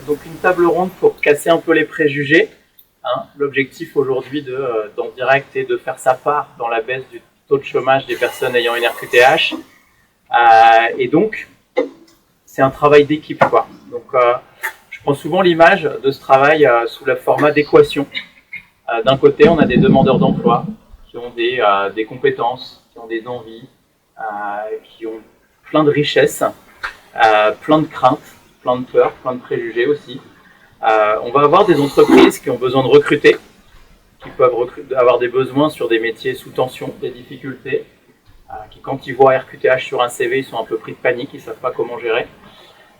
Donc une table ronde pour casser un peu les préjugés. L'objectif aujourd'hui d'En Direct est de faire sa part dans la baisse du taux de chômage des personnes ayant une RQTH. Et donc, c'est un travail d'équipe, quoi. Donc, je prends souvent l'image de ce travail sous le format d'équation. D'un côté, on a des demandeurs d'emploi qui ont des compétences, qui ont des envies, qui ont plein de richesses, plein de craintes, plein de peurs, plein de préjugés aussi. On va avoir des entreprises qui ont besoin de recruter, qui peuvent avoir des besoins sur des métiers sous tension, des difficultés, qui quand ils voient RQTH sur un CV, ils sont un peu pris de panique, ils ne savent pas comment gérer.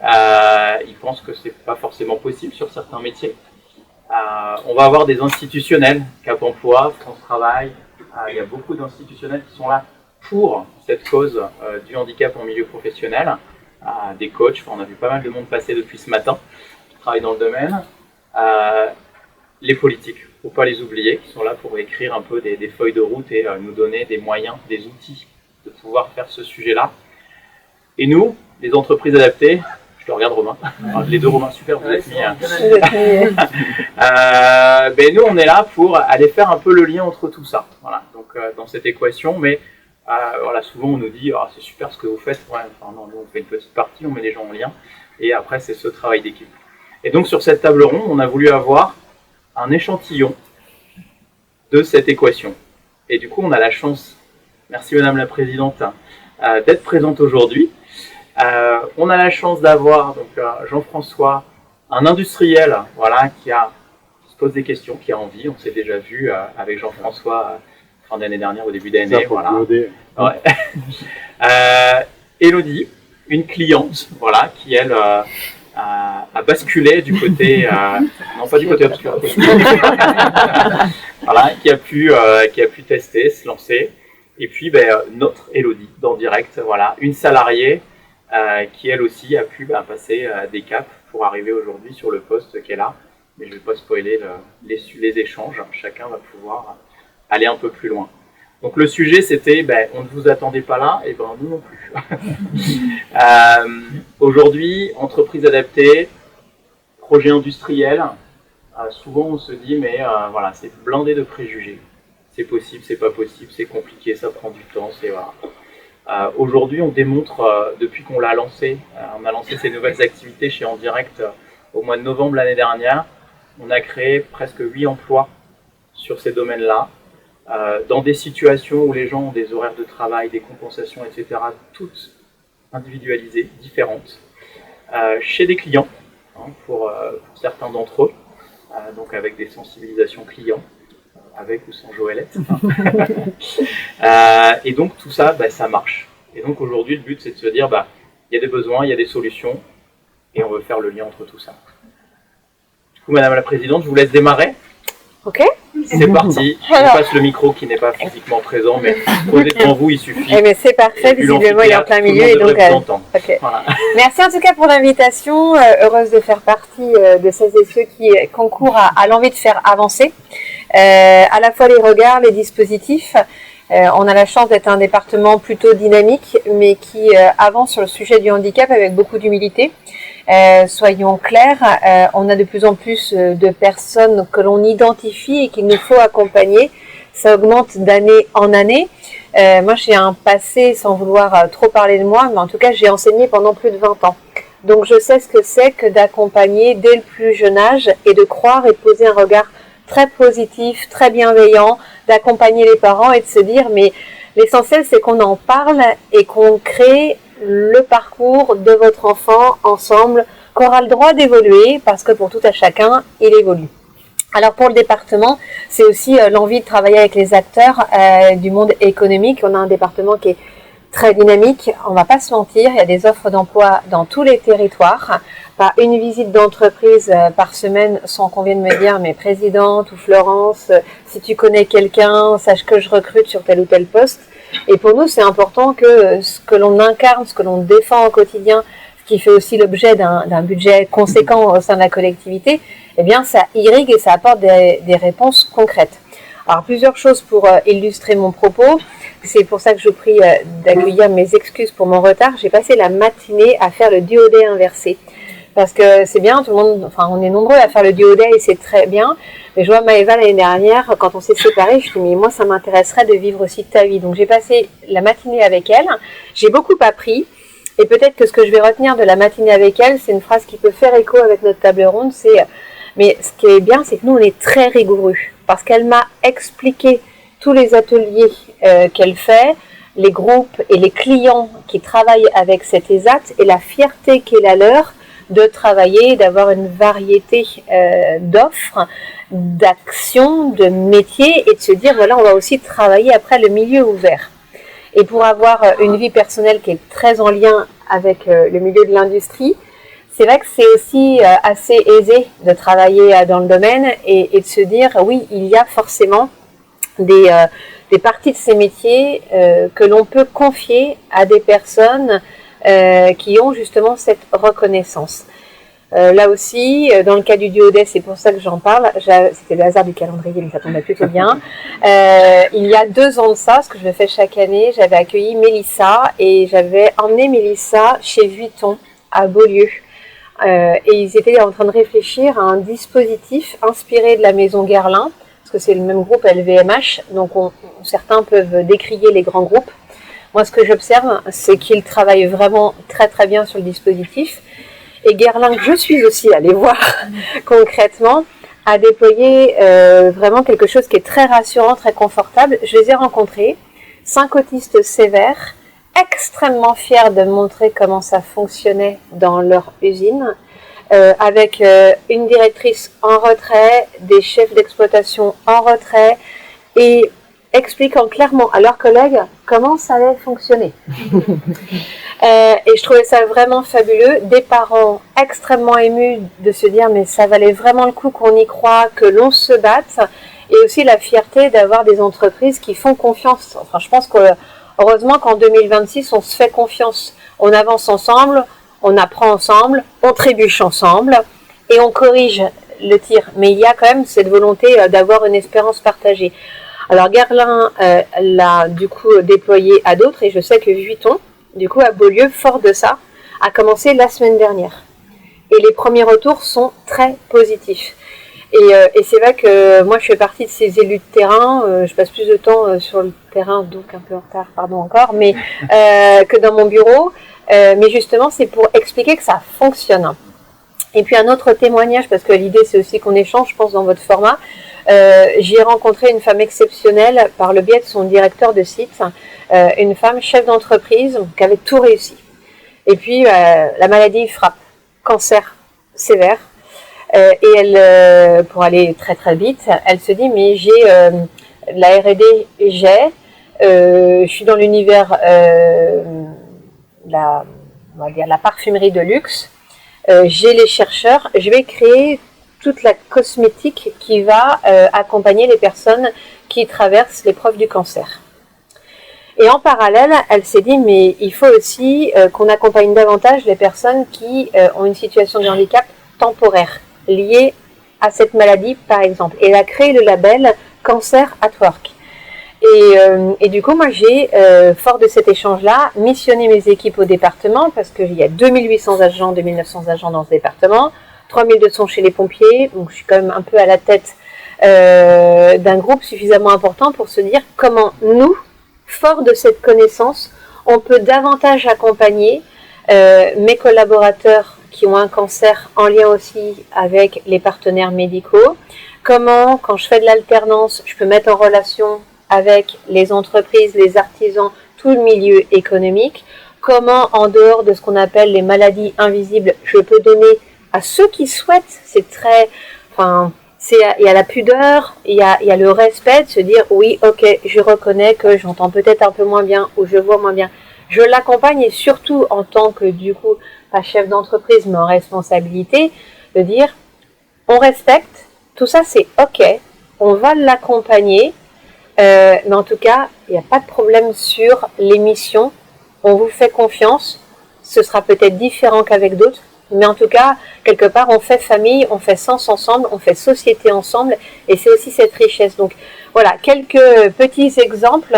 Ils pensent que ce n'est pas forcément possible sur certains métiers. On va avoir des institutionnels, Cap Emploi, France Travail. Il y a beaucoup d'institutionnels qui sont là pour cette cause du handicap en milieu professionnel. Des coachs, on a vu pas mal de monde passer depuis ce matin, qui travaillent dans le domaine. Les politiques, il ne faut pas les oublier, qui sont là pour écrire un peu des feuilles de route et nous donner des moyens, des outils de pouvoir faire ce sujet-là. Et nous, les entreprises adaptées, je te regarde Romain, les deux Romains, super, vous êtes mis. Nous, on est là pour aller faire un peu le lien entre tout ça, voilà, donc dans cette équation, mais voilà, souvent on nous dit c'est super ce que vous faites, non, nous on fait une petite partie, on met les gens en lien, et après c'est ce travail d'équipe. Et donc sur cette table ronde, on a voulu avoir un échantillon de cette équation. Et du coup, on a la chance, merci Madame la Présidente, d'être présente aujourd'hui. On a la chance d'avoir Jean-François, un industriel, voilà, qui se pose des questions, qui a envie. On s'est déjà vu avec Jean-François fin d'année dernière, au début d'année. Voilà. Ouais. Élodie, une cliente, voilà, qui elle a basculé du côté, non pas du côté obscur, voilà, qui a pu tester, se lancer. Et puis notre Élodie, d'En Direct, voilà, une salariée qui elle aussi a pu passer des caps pour arriver aujourd'hui sur le poste qu'elle a. Mais je ne vais pas spoiler les échanges, chacun va pouvoir aller un peu plus loin. Donc le sujet c'était, on ne vous attendait pas là, et nous non plus. Aujourd'hui, entreprise adaptée, projet industriel, souvent on se dit voilà, c'est blindé de préjugés. C'est possible, c'est pas possible, c'est compliqué, ça prend du temps, voilà. Aujourd'hui, on démontre, depuis qu'on l'a lancé, on a lancé ces nouvelles activités chez En Direct au mois de novembre l'année dernière, on a créé presque 8 emplois sur ces domaines-là, dans des situations où les gens ont des horaires de travail, des compensations, etc., toutes individualisées, différentes, chez des clients, pour certains d'entre eux, donc avec des sensibilisations clients, avec ou sans Joëlette. Et donc tout ça, ça marche. Et donc aujourd'hui, le but c'est de se dire, il y a des besoins, il y a des solutions, et on veut faire le lien entre tout ça. Du coup, Madame la Présidente, je vous laisse démarrer. Ok. C'est parti. Je passe le micro qui n'est pas physiquement présent, mais posé devant vous, il suffit. Eh bien, c'est parfait, visiblement il est en plein milieu. Et donc, okay. Voilà. Merci en tout cas pour l'invitation. Heureuse de faire partie de celles et ceux qui concourent à l'envie de faire avancer à la fois les regards, les dispositifs. On a la chance d'être un département plutôt dynamique, mais qui avance sur le sujet du handicap avec beaucoup d'humilité. Soyons clairs, on a de plus en plus de personnes que l'on identifie et qu'il nous faut accompagner. Ça augmente d'année en année. Moi, j'ai un passé, sans vouloir trop parler de moi, mais en tout cas, j'ai enseigné pendant plus de 20 ans. Donc, je sais ce que c'est que d'accompagner dès le plus jeune âge et de croire et de poser un regard très positif, très bienveillant, d'accompagner les parents et de se dire, mais l'essentiel, c'est qu'on en parle et qu'on crée le parcours de votre enfant ensemble, qu'on aura le droit d'évoluer, parce que pour tout à chacun, il évolue. Alors pour le département, c'est aussi l'envie de travailler avec les acteurs du monde économique. On a un département qui est très dynamique, on ne va pas se mentir, il y a des offres d'emploi dans tous les territoires. Pas une visite d'entreprise par semaine sans qu'on vienne me dire, mais présidente ou Florence, si tu connais quelqu'un, sache que je recrute sur tel ou tel poste. Et pour nous, c'est important que ce que l'on incarne, ce que l'on défend au quotidien, ce qui fait aussi l'objet d'un budget conséquent au sein de la collectivité, eh bien, ça irrigue et ça apporte des réponses concrètes. Alors, plusieurs choses pour illustrer mon propos. C'est pour ça que je vous prie d'accueillir mes excuses pour mon retard. J'ai passé la matinée à faire le duodé inversé. Parce que c'est bien, tout le monde, enfin on est nombreux à faire le duo day et c'est très bien. Mais je vois Maëva l'année dernière, quand on s'est séparés, je me suis dit mais moi ça m'intéresserait de vivre aussi ta vie. Donc j'ai passé la matinée avec elle, j'ai beaucoup appris. Et peut-être que ce que je vais retenir de la matinée avec elle, c'est une phrase qui peut faire écho avec notre table ronde, c'est mais ce qui est bien, c'est que nous on est très rigoureux. Parce qu'elle m'a expliqué tous les ateliers qu'elle fait, les groupes et les clients qui travaillent avec cet ESAT et la fierté qu'est la leur de travailler, d'avoir une variété d'offres, d'actions, de métiers et de se dire voilà, on va aussi travailler après le milieu ouvert. Et pour avoir une vie personnelle qui est très en lien avec le milieu de l'industrie, c'est vrai que c'est aussi assez aisé de travailler dans le domaine et de se dire oui, il y a forcément des parties de ces métiers que l'on peut confier à des personnes qui ont justement cette reconnaissance. Là aussi, dans le cas du duo day, c'est pour ça que j'en parle, c'était le hasard du calendrier, mais ça tombait plutôt bien. Il y a 2 ans de ça, ce que je le fais chaque année, j'avais accueilli Mélissa et j'avais emmené Mélissa chez Vuitton à Beaulieu. Et ils étaient en train de réfléchir à un dispositif inspiré de la maison Guerlain, parce que c'est le même groupe LVMH, donc certains peuvent décrier les grands groupes. Moi, ce que j'observe, c'est qu'ils travaillent vraiment très très bien sur le dispositif. Et Guerlain, que je suis aussi allée voir concrètement, a déployé vraiment quelque chose qui est très rassurant, très confortable. Je les ai rencontrés, 5 autistes sévères, extrêmement fiers de montrer comment ça fonctionnait dans leur usine, avec une directrice en retrait, des chefs d'exploitation en retrait, et expliquant clairement à leurs collègues comment ça allait fonctionner. Et je trouvais ça vraiment fabuleux, des parents extrêmement émus de se dire mais ça valait vraiment le coup qu'on y croit, que l'on se batte, et aussi la fierté d'avoir des entreprises qui font confiance. Enfin, je pense que heureusement qu'en 2026 on se fait confiance, on avance ensemble, on apprend ensemble, on trébuche ensemble et on corrige le tir. Mais il y a quand même cette volonté d'avoir une espérance partagée. Alors Guerlain l'a du coup déployé à d'autres et je sais que Vuitton, du coup à Beaulieu, fort de ça, a commencé la semaine dernière. Et les premiers retours sont très positifs. Et c'est vrai que moi je fais partie de ces élus de terrain, je passe plus de temps sur le terrain, donc un peu en retard, pardon encore, mais que dans mon bureau. Mais justement c'est pour expliquer que ça fonctionne. Et puis un autre témoignage, parce que l'idée c'est aussi qu'on échange, je pense, dans votre format. J'y ai rencontré une femme exceptionnelle par le biais de son directeur de site, une femme chef d'entreprise qui avait tout réussi. Et puis la maladie frappe, cancer sévère, et elle, pour aller très très vite, elle se dit mais j'ai la R&D, je suis dans l'univers on va dire la parfumerie de luxe, j'ai les chercheurs, je vais créer toute la cosmétique qui va accompagner les personnes qui traversent l'épreuve du cancer. Et en parallèle, elle s'est dit, mais il faut aussi qu'on accompagne davantage les personnes qui ont une situation de handicap temporaire, liée à cette maladie, par exemple. Et elle a créé le label Cancer at Work. Et du coup, moi, j'ai, fort de cet échange-là, missionné mes équipes au département, parce qu'il y a 2800 agents, 2900 agents dans ce département, 3200 chez les pompiers, donc je suis quand même un peu à la tête d'un groupe suffisamment important pour se dire comment nous, fort de cette connaissance, on peut davantage accompagner mes collaborateurs qui ont un cancer en lien aussi avec les partenaires médicaux, comment, quand je fais de l'alternance, je peux mettre en relation avec les entreprises, les artisans, tout le milieu économique, comment en dehors de ce qu'on appelle les maladies invisibles, je peux donner à ceux qui souhaitent, c'est très, enfin, il y a la pudeur, il y a le respect de se dire oui, ok, je reconnais que j'entends peut-être un peu moins bien ou je vois moins bien. Je l'accompagne et surtout en tant que du coup pas chef d'entreprise mais en responsabilité, de dire on respecte, tout ça c'est ok, on va l'accompagner, mais en tout cas il n'y a pas de problème sur l'émission, on vous fait confiance, ce sera peut-être différent qu'avec d'autres. Mais en tout cas, quelque part, on fait famille, on fait sens ensemble, on fait société ensemble, et c'est aussi cette richesse. Donc voilà, quelques petits exemples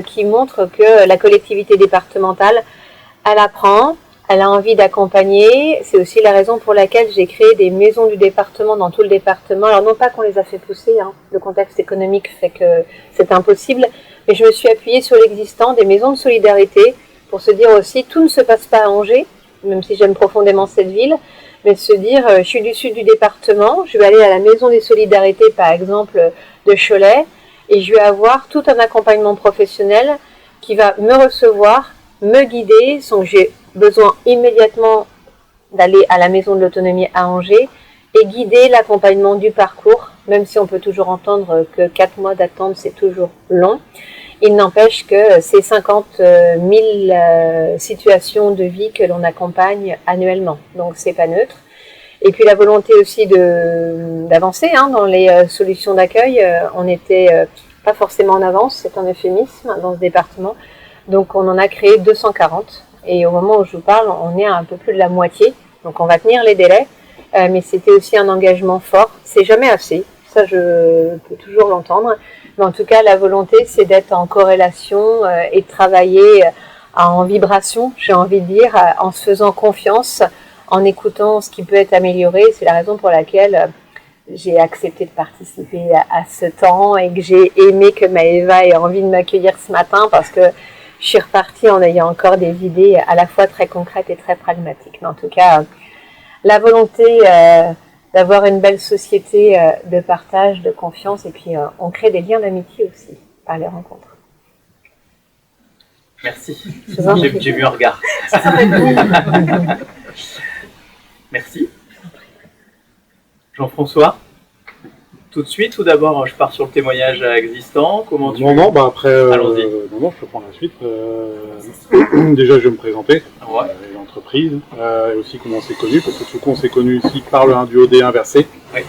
qui montrent que la collectivité départementale, elle apprend, elle a envie d'accompagner. C'est aussi la raison pour laquelle j'ai créé des maisons du département dans tout le département. Alors non pas qu'on les a fait pousser, hein, le contexte économique fait que c'est impossible, mais je me suis appuyée sur l'existant, des maisons de solidarité, pour se dire aussi, tout ne se passe pas à Angers, même si j'aime profondément cette ville, mais se dire, je suis du sud du département, je vais aller à la maison des solidarités, par exemple, de Cholet, et je vais avoir tout un accompagnement professionnel qui va me recevoir, me guider, sans que j'ai besoin immédiatement d'aller à la maison de l'autonomie à Angers, et guider l'accompagnement du parcours, même si on peut toujours entendre que 4 mois d'attente, c'est toujours long. Il n'empêche que c'est 50 000 situations de vie que l'on accompagne annuellement, donc c'est pas neutre. Et puis la volonté aussi d'avancer dans les solutions d'accueil, on n'était pas forcément en avance, c'est un euphémisme dans ce département, donc on en a créé 240, et au moment où je vous parle, on est à un peu plus de la moitié, donc on va tenir les délais, mais c'était aussi un engagement fort, c'est jamais assez, ça je peux toujours l'entendre. Mais en tout cas, la volonté, c'est d'être en corrélation et de travailler en vibration, j'ai envie de dire, en se faisant confiance, en écoutant ce qui peut être amélioré. C'est la raison pour laquelle j'ai accepté de participer à ce temps et que j'ai aimé que Maëva ait envie de m'accueillir ce matin parce que je suis repartie en ayant encore des idées à la fois très concrètes et très pragmatiques. Mais en tout cas, la volonté d'avoir une belle société de partage, de confiance, et puis on crée des liens d'amitié aussi par les rencontres. Merci. J'ai vu un regard. Merci. Jean-François, tout de suite ou d'abord je pars sur le témoignage existant? Comment tu... Non, après, allons-y. Non, je peux prendre la suite. Déjà, je vais me présenter. Ouais. L'entreprise, et aussi comment on s'est connu, parce que tout on s'est connu ici par le duo D inversé. Oui.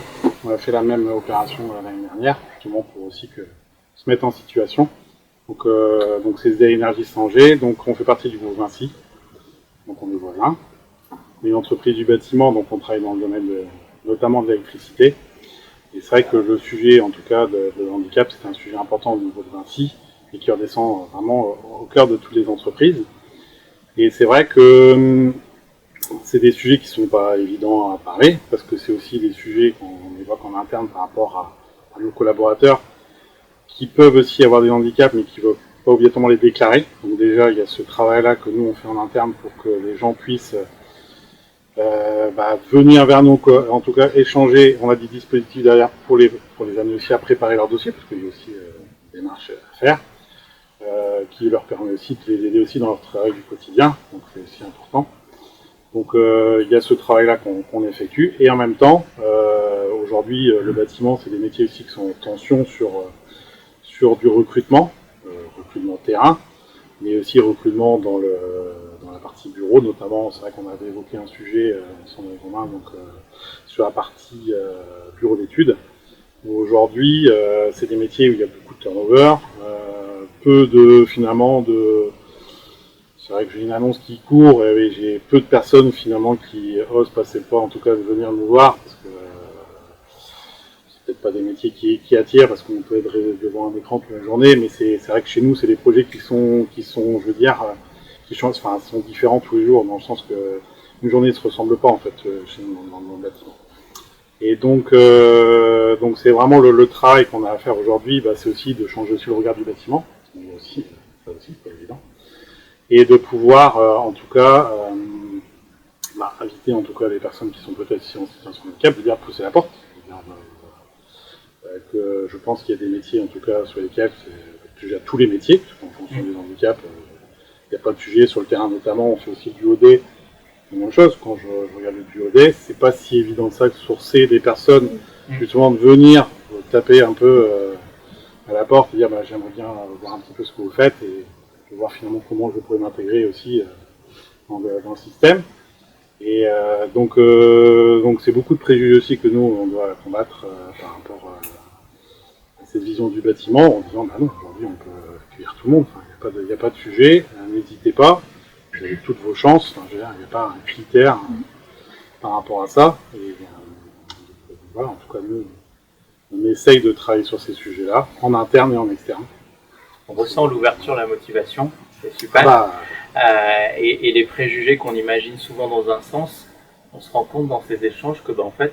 On a fait la même opération l'année dernière, justement pour aussi que se mettre en situation. Donc c'est des énergies Angers, donc on fait partie du groupe Vinci, donc on est voisins. On est une entreprise du bâtiment, donc on travaille dans le domaine notamment de l'électricité. Et c'est vrai que le sujet, en tout cas, de handicap, c'est un sujet important au niveau de Vinci et qui redescend vraiment au cœur de toutes les entreprises. Et c'est vrai que c'est des sujets qui ne sont pas évidents à parler, parce que c'est aussi des sujets qu'on évoque en interne par rapport à nos collaborateurs qui peuvent aussi avoir des handicaps, mais qui ne veulent pas obligatoirement les déclarer. Donc déjà, il y a ce travail-là que nous, on fait en interne pour que les gens puissent venir vers nous, en tout cas échanger. On a des dispositifs derrière pour les amener aussi à préparer leur dossier, parce qu'il y a aussi des démarches à faire, qui leur permet aussi de les aider aussi dans leur travail du quotidien, donc c'est aussi important. Donc il y a ce travail-là qu'on effectue, et en même temps, aujourd'hui, le bâtiment, c'est des métiers aussi qui sont en tension sur du recrutement terrain, mais aussi recrutement dans la partie bureau, notamment. C'est vrai qu'on avait évoqué un sujet ensemble avec Romain, donc sur la partie bureau d'études. Aujourd'hui, c'est des métiers où il y a beaucoup de turnover, c'est vrai que j'ai une annonce qui court et j'ai peu de personnes finalement qui osent passer le pas, en tout cas de venir nous voir, parce que c'est peut-être pas des métiers qui attirent, parce qu'on peut être devant un écran toute la journée, mais c'est vrai que chez nous, c'est des projets qui sont, je veux dire, qui changent, sont différents tous les jours, dans le sens que une journée ne se ressemble pas en fait chez nous dans le bâtiment. Et donc c'est vraiment le travail qu'on a à faire aujourd'hui, c'est aussi de changer aussi le regard du bâtiment, ça aussi c'est pas évident, et de pouvoir en tout cas inviter en tout cas les personnes qui sont peut-être en situation de handicap, de dire pousser la porte, que je pense qu'il y a des métiers en tout cas sur lesquels c'est tous les métiers, en fonction des handicaps, il n'y a pas de sujet sur le terrain, notamment on fait aussi du OD. C'est la même chose, quand je regarde le duodé, c'est pas si évident que ça de sourcer des personnes, justement de venir taper un peu à la porte et dire j'aimerais bien voir un petit peu ce que vous faites et de voir finalement comment je pourrais m'intégrer aussi dans le système. Et donc c'est beaucoup de préjugés aussi que nous on doit combattre par rapport à cette vision du bâtiment, en disant non, aujourd'hui on peut accueillir tout le monde, il n'y a pas de sujet, n'hésitez pas. Vous avez toutes vos chances, il n'y a pas un critère par rapport à ça. Et voilà, en tout cas, nous, on essaye de travailler sur ces sujets-là, en interne et en externe. On ressent l'ouverture, la motivation. C'est super. Et les préjugés qu'on imagine souvent dans un sens, on se rend compte dans ces échanges que en fait,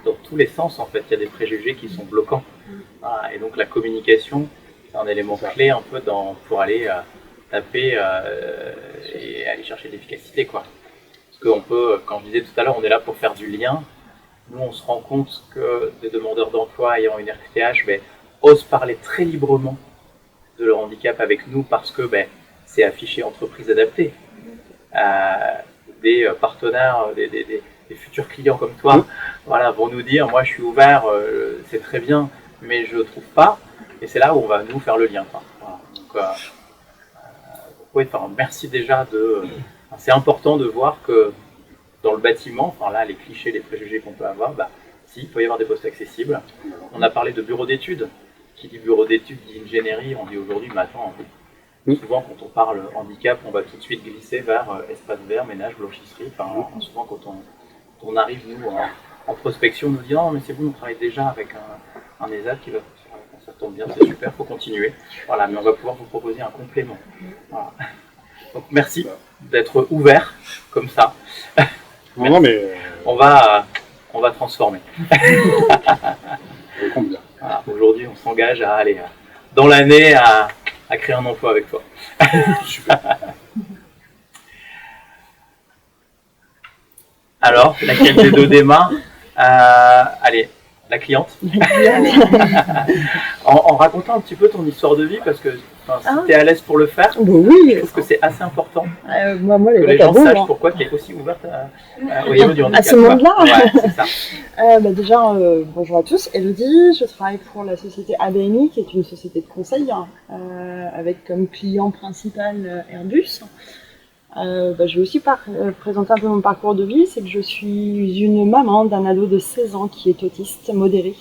dans tous les sens, en fait, il y a des préjugés qui sont bloquants. Et donc la communication, c'est un élément clé un peu pour aller taper et aller chercher de l'efficacité, quoi. Parce qu'on peut, quand je disais tout à l'heure, on est là pour faire du lien. Nous, on se rend compte que des demandeurs d'emploi ayant une RQTH osent parler très librement de leur handicap avec nous parce que c'est affiché entreprise adaptée. Des partenaires, des futurs clients comme toi, vont nous dire, moi je suis ouvert, c'est très bien, mais je ne trouve pas. Et c'est là où on va nous faire le lien. Donc, merci déjà c'est important de voir que dans le bâtiment, les clichés, les préjugés qu'on peut avoir, il peut y avoir des postes accessibles. On a parlé de bureau d'études. Qui dit bureau d'études, dit ingénierie, on dit aujourd'hui, mais attends, souvent quand on parle handicap, on va tout de suite glisser vers espace vert, ménage, blanchisserie. Souvent quand on arrive, nous, en prospection, on nous dit non, mais c'est bon, on travaille déjà avec un ESAT qui va... Ça tombe bien, c'est super, il faut continuer. Mais on va pouvoir vous proposer un complément. Voilà. Donc merci d'être ouvert comme ça. Non, mais... On va transformer. Aujourd'hui, on s'engage à aller dans l'année à créer un emploi avec toi. Super. Alors, laquelle des deux démarre allez, la cliente. en racontant un petit peu ton histoire de vie, parce que si tu es à l'aise pour le faire, oui, je trouve que c'est assez important moi, que les gens sachent pourquoi tu es aussi ouverte au niveau du handicap. À ce monde-là. C'est ça. Déjà, bonjour à tous, Elodie, je travaille pour la société ABMI, qui est une société de conseil, avec comme client principal Airbus. Je vais aussi présenter un peu mon parcours de vie. C'est que je suis une maman d'un ado de 16 ans qui est autiste modéré,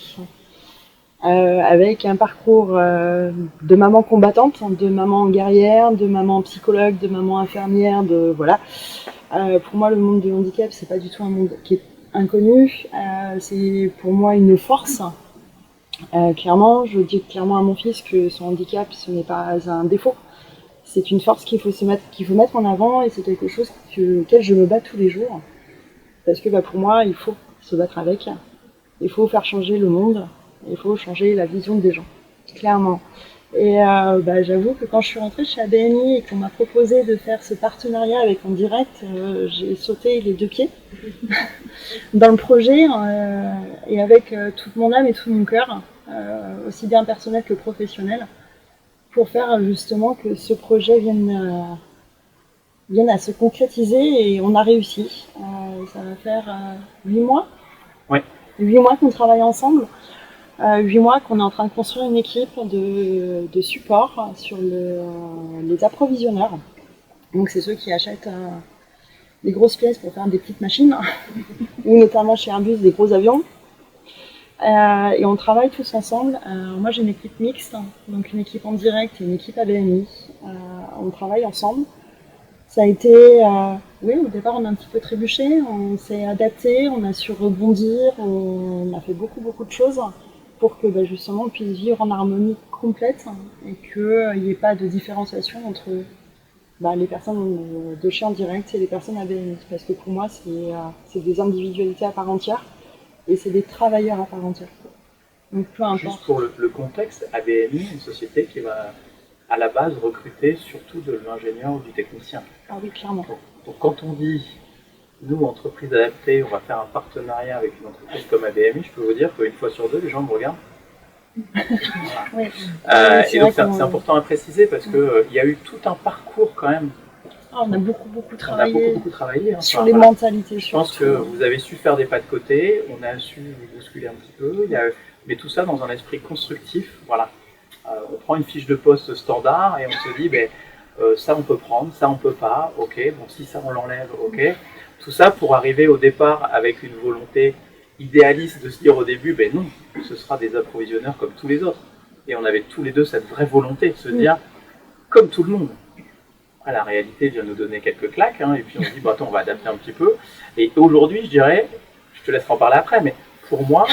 avec un parcours de maman combattante, de maman guerrière, de maman psychologue, de maman infirmière, pour moi, le monde du handicap, c'est pas du tout un monde qui est inconnu. C'est pour moi une force. Clairement, je dis clairement à mon fils que son handicap, ce n'est pas un défaut. C'est une force qu'il faut mettre en avant, et c'est quelque chose auquel je me bats tous les jours. Parce que pour moi, il faut se battre avec. Il faut faire changer le monde. Il faut changer la vision des gens, clairement. Et j'avoue que quand je suis rentrée chez ABMI et qu'on m'a proposé de faire ce partenariat avec En Direct, j'ai sauté les 2 pieds dans le projet, et avec toute mon âme et tout mon cœur, aussi bien personnel que professionnel, pour faire justement que ce projet vienne à se concrétiser, et on a réussi. Ça va faire 8 mois. Oui. 8 mois qu'on travaille ensemble. 8 mois qu'on est en train de construire une équipe de support sur les approvisionneurs. Donc c'est ceux qui achètent des grosses pièces pour faire des petites machines, ou notamment chez Airbus des gros avions. Et on travaille tous ensemble. Moi j'ai une équipe mixte, donc une équipe En Direct et une équipe ABMI. On travaille ensemble. Ça a été, au départ on a un petit peu trébuché, on s'est adapté, on a su rebondir, on a fait beaucoup de choses pour que justement on puisse vivre en harmonie complète, et qu'il n'y ait pas de différenciation entre les personnes de chez En Direct et les personnes ABMI. Parce que pour moi c'est des individualités à part entière, et c'est des travailleurs à part entière. Donc peu importe. Juste pour le contexte, ABMI, une société qui va à la base recruter surtout de l'ingénieur ou du technicien. Ah oui, clairement. Donc quand on dit, nous, entreprise adaptée, on va faire un partenariat avec une entreprise comme ABMI, je peux vous dire qu'une fois sur deux, les gens me regardent. Oui. Et donc c'est important à préciser, parce qu'il y a eu tout un parcours quand même. On a beaucoup travaillé, beaucoup travaillé sur les mentalités. Je pense que vous avez su faire des pas de côté, on a su bousculer un petit peu, mais tout ça dans un esprit constructif. Voilà. On prend une fiche de poste standard et on se dit, ça on peut prendre, ça on peut pas, ok, bon si ça on l'enlève, ok. Tout ça pour arriver au départ avec une volonté idéaliste de se dire au début, non, ce sera des approvisionneurs comme tous les autres. Et on avait tous les deux cette vraie volonté de se dire, comme tout le monde. Après, la réalité vient nous donner quelques claques, et puis on se dit, attends, on va adapter un petit peu. Et aujourd'hui, je dirais, je te laisserai en parler après, mais pour moi,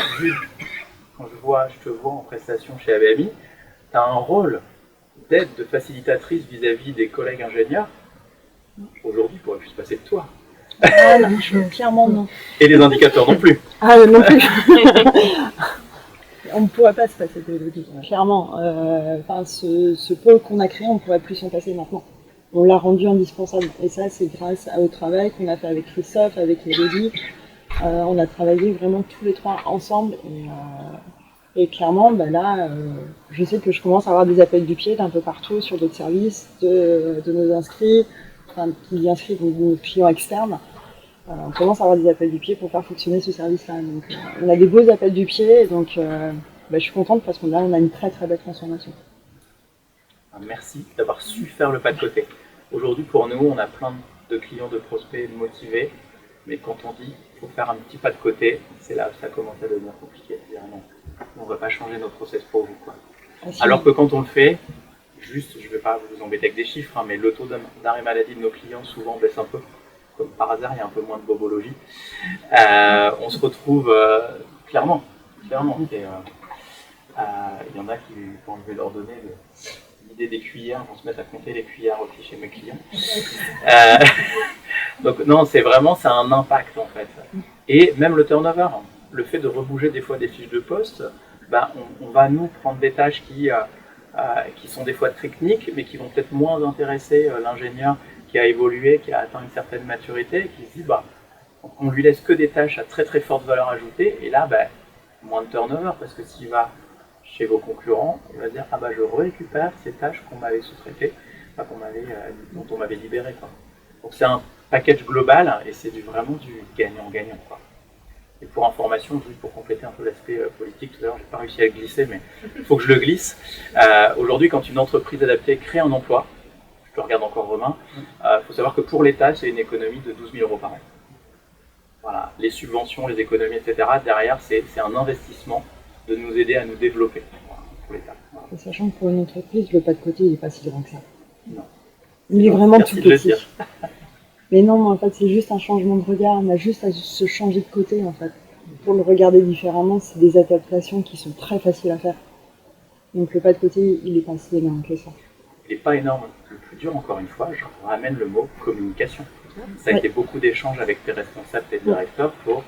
quand je te vois en prestation chez ABMI, tu as un rôle d'aide, de facilitatrice vis-à-vis des collègues ingénieurs, aujourd'hui, pourrait plus se passer de toi. Ah non, clairement non. Et les indicateurs non plus. Ah non plus. On ne pourrait pas se passer d'Élodie, clairement. Ce pôle qu'on a créé, on ne pourrait plus s'en passer maintenant. On l'a rendu indispensable. Et ça, c'est grâce au travail qu'on a fait avec Christophe, avec Élodie. On a travaillé vraiment tous les trois ensemble. Et clairement, là, je sais que je commence à avoir des appels du pied d'un peu partout sur d'autres services, de nos inscrits, qui inscrivent nos clients externes. On commence à avoir des appels du pied pour faire fonctionner ce service-là. Donc, on a des beaux appels du pied, donc je suis contente parce qu'on a une très très belle transformation. Merci d'avoir su faire le pas de côté. Aujourd'hui, pour nous, on a plein de clients, de prospects motivés, mais quand on dit qu'il faut faire un petit pas de côté, c'est là où ça commence à devenir compliqué. De dire non, on ne va pas changer notre process pour vous, quoi. Alors que quand on le fait, juste, je ne vais pas vous embêter avec des chiffres, mais le taux d'arrêt maladie de nos clients souvent baisse un peu. Comme par hasard, il y a un peu moins de bobologie. On se retrouve clairement. Et, il y en a qui, quand je vais leur donner l'idée des cuillères, vont se mettre à compter les cuillères aussi chez mes clients. Donc non, c'est un impact en fait. Et même le turnover, le fait de rebouger des fois des fiches de poste, on va nous prendre des tâches qui sont des fois techniques, mais qui vont peut-être moins intéresser l'ingénieur qui a évolué, qui a atteint une certaine maturité, et qui se dit on lui laisse que des tâches à très très forte valeur ajoutée, et là moins de turnover, parce que s'il va chez vos concurrents, il va dire je récupère ces tâches qu'on m'avait sous-traitées, dont on m'avait libéré, quoi. Donc c'est un package global et c'est vraiment du gagnant-gagnant, quoi. Et pour information, juste pour compléter un peu l'aspect politique, tout à l'heure j'ai pas réussi à le glisser, mais il faut que je le glisse. Aujourd'hui, quand une entreprise adaptée crée un emploi, je regarde encore Romain, faut savoir que pour l'État, c'est une économie de 12 000 € par an. Voilà, les subventions, les économies, etc. Derrière, c'est un investissement de nous aider à nous développer, pour l'État. Voilà. Sachant que pour une entreprise, le pas de côté, il n'est pas si grand que ça. Non. Il est vraiment tout petit. Mais non, en fait, c'est juste un changement de regard. On a juste à se changer de côté, en fait. Pour le regarder différemment, c'est des adaptations qui sont très faciles à faire. Donc le pas de côté, il n'est pas si énorme que ça. Il n'est pas énorme. Le plus dur, encore une fois, je ramène le mot communication. Ça a été beaucoup d'échanges avec tes responsables, tes directeurs pour...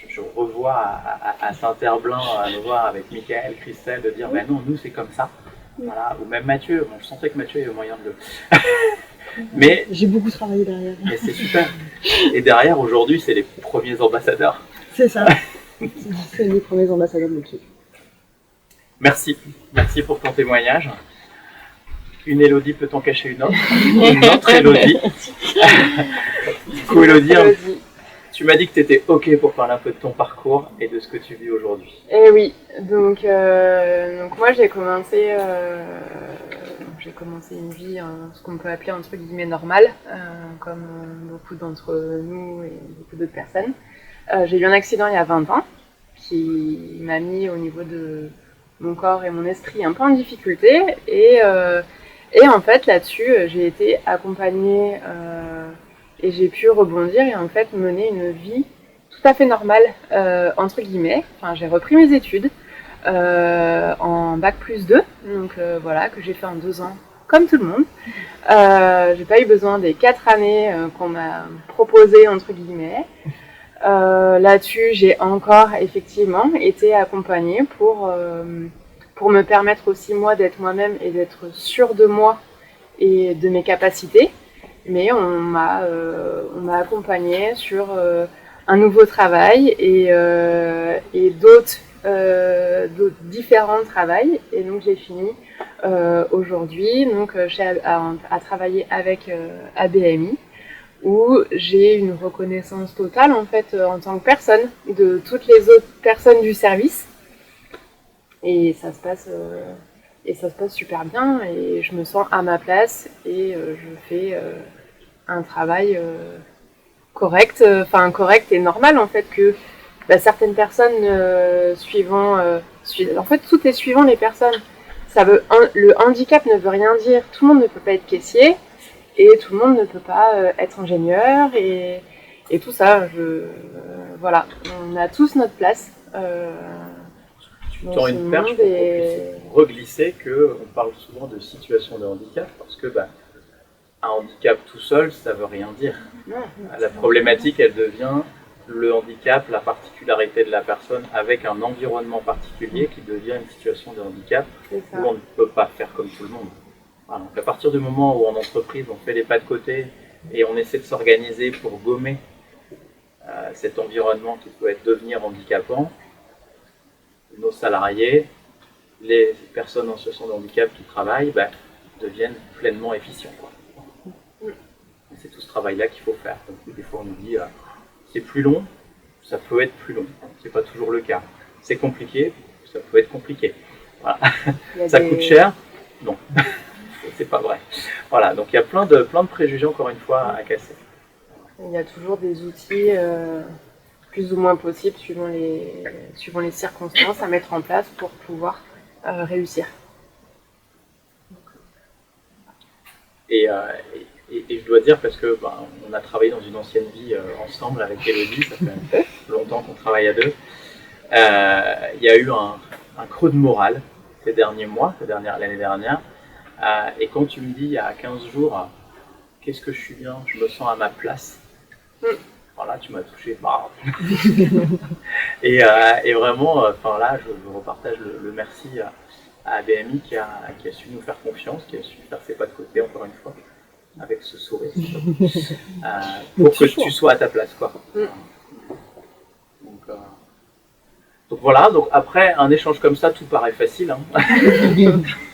Je revois à Saint-Herblain, à nous voir avec Michael, Christelle, de dire non, nous c'est comme ça. Voilà. Ou même Mathieu, je sentais que Mathieu avait moyen de le... Mais j'ai beaucoup travaillé derrière. Mais c'est super. Et derrière, aujourd'hui, c'est les premiers ambassadeurs. C'est ça. C'est les premiers ambassadeurs de l'équipe. Merci pour ton témoignage. Une Élodie peut en cacher une autre. Une autre Élodie. Du coup, Élodie, tu m'as dit que tu étais OK pour parler un peu de ton parcours et de ce que tu vis aujourd'hui. Eh oui, donc moi j'ai commencé une vie, ce qu'on peut appeler entre guillemets normale, comme beaucoup d'entre nous et beaucoup d'autres personnes. J'ai eu un accident il y a 20 ans qui m'a mis au niveau de mon corps et mon esprit un peu en difficulté et en fait là-dessus j'ai été accompagnée et j'ai pu rebondir et en fait mener une vie tout à fait normale entre guillemets. Enfin, j'ai repris mes études en bac+2, donc voilà, que j'ai fait en 2 ans comme tout le monde. J'ai pas eu besoin des 4 années qu'on m'a proposées entre guillemets. Là-dessus, j'ai encore effectivement été accompagnée pour me permettre aussi moi d'être moi-même et d'être sûre de moi et de mes capacités. Mais on m'a accompagnée sur un nouveau travail et d'autres différents travails. Et donc j'ai fini aujourd'hui à travailler avec ABMI, où j'ai une reconnaissance totale en fait en tant que personne de toutes les autres personnes du service. Et ça se passe super bien et je me sens à ma place et je fais un travail correct et normal en fait que certaines personnes en fait tout est suivant les personnes. Le handicap ne veut rien dire, tout le monde ne peut pas être caissier et tout le monde ne peut pas être ingénieur et tout ça. Voilà, on a tous notre place. Tu tends une perche pour qu'on puisse reglisser qu'on parle souvent de situation de handicap, parce que un handicap tout seul, ça ne veut rien dire. La problématique, elle devient le handicap, la particularité de la personne avec un environnement particulier qui devient une situation de handicap où on ne peut pas faire comme tout le monde. Voilà, donc à partir du moment où en entreprise on fait les pas de côté et on essaie de s'organiser pour gommer cet environnement qui peut devenir handicapant, nos salariés, les personnes en situation de handicap qui travaillent, deviennent pleinement efficients. C'est tout ce travail-là qu'il faut faire. Donc, des fois on nous dit c'est plus long, ça peut être plus long. C'est pas toujours le cas. C'est compliqué, ça peut être compliqué. Voilà. Ça coûte cher, non. C'est pas vrai. Voilà, donc il y a plein de préjugés encore une fois à casser. Il y a toujours des outils plus ou moins possibles suivant les circonstances à mettre en place pour pouvoir réussir. Et je dois dire, parce que on a travaillé dans une ancienne vie ensemble avec Élodie, ça fait longtemps qu'on travaille à deux, il y a eu un creux de morale ces derniers mois, l'année dernière, et quand tu me dis il y a 15 jours, qu'est-ce que je suis bien, je me sens à ma place, voilà, tu m'as touché. Et vraiment, là, je repartage le merci à BMI qui a su nous faire confiance, qui a su faire ses pas de côté, encore une fois, avec ce sourire, pour que tu sois à ta place, quoi. Donc voilà, donc après un échange comme ça, tout paraît facile, hein.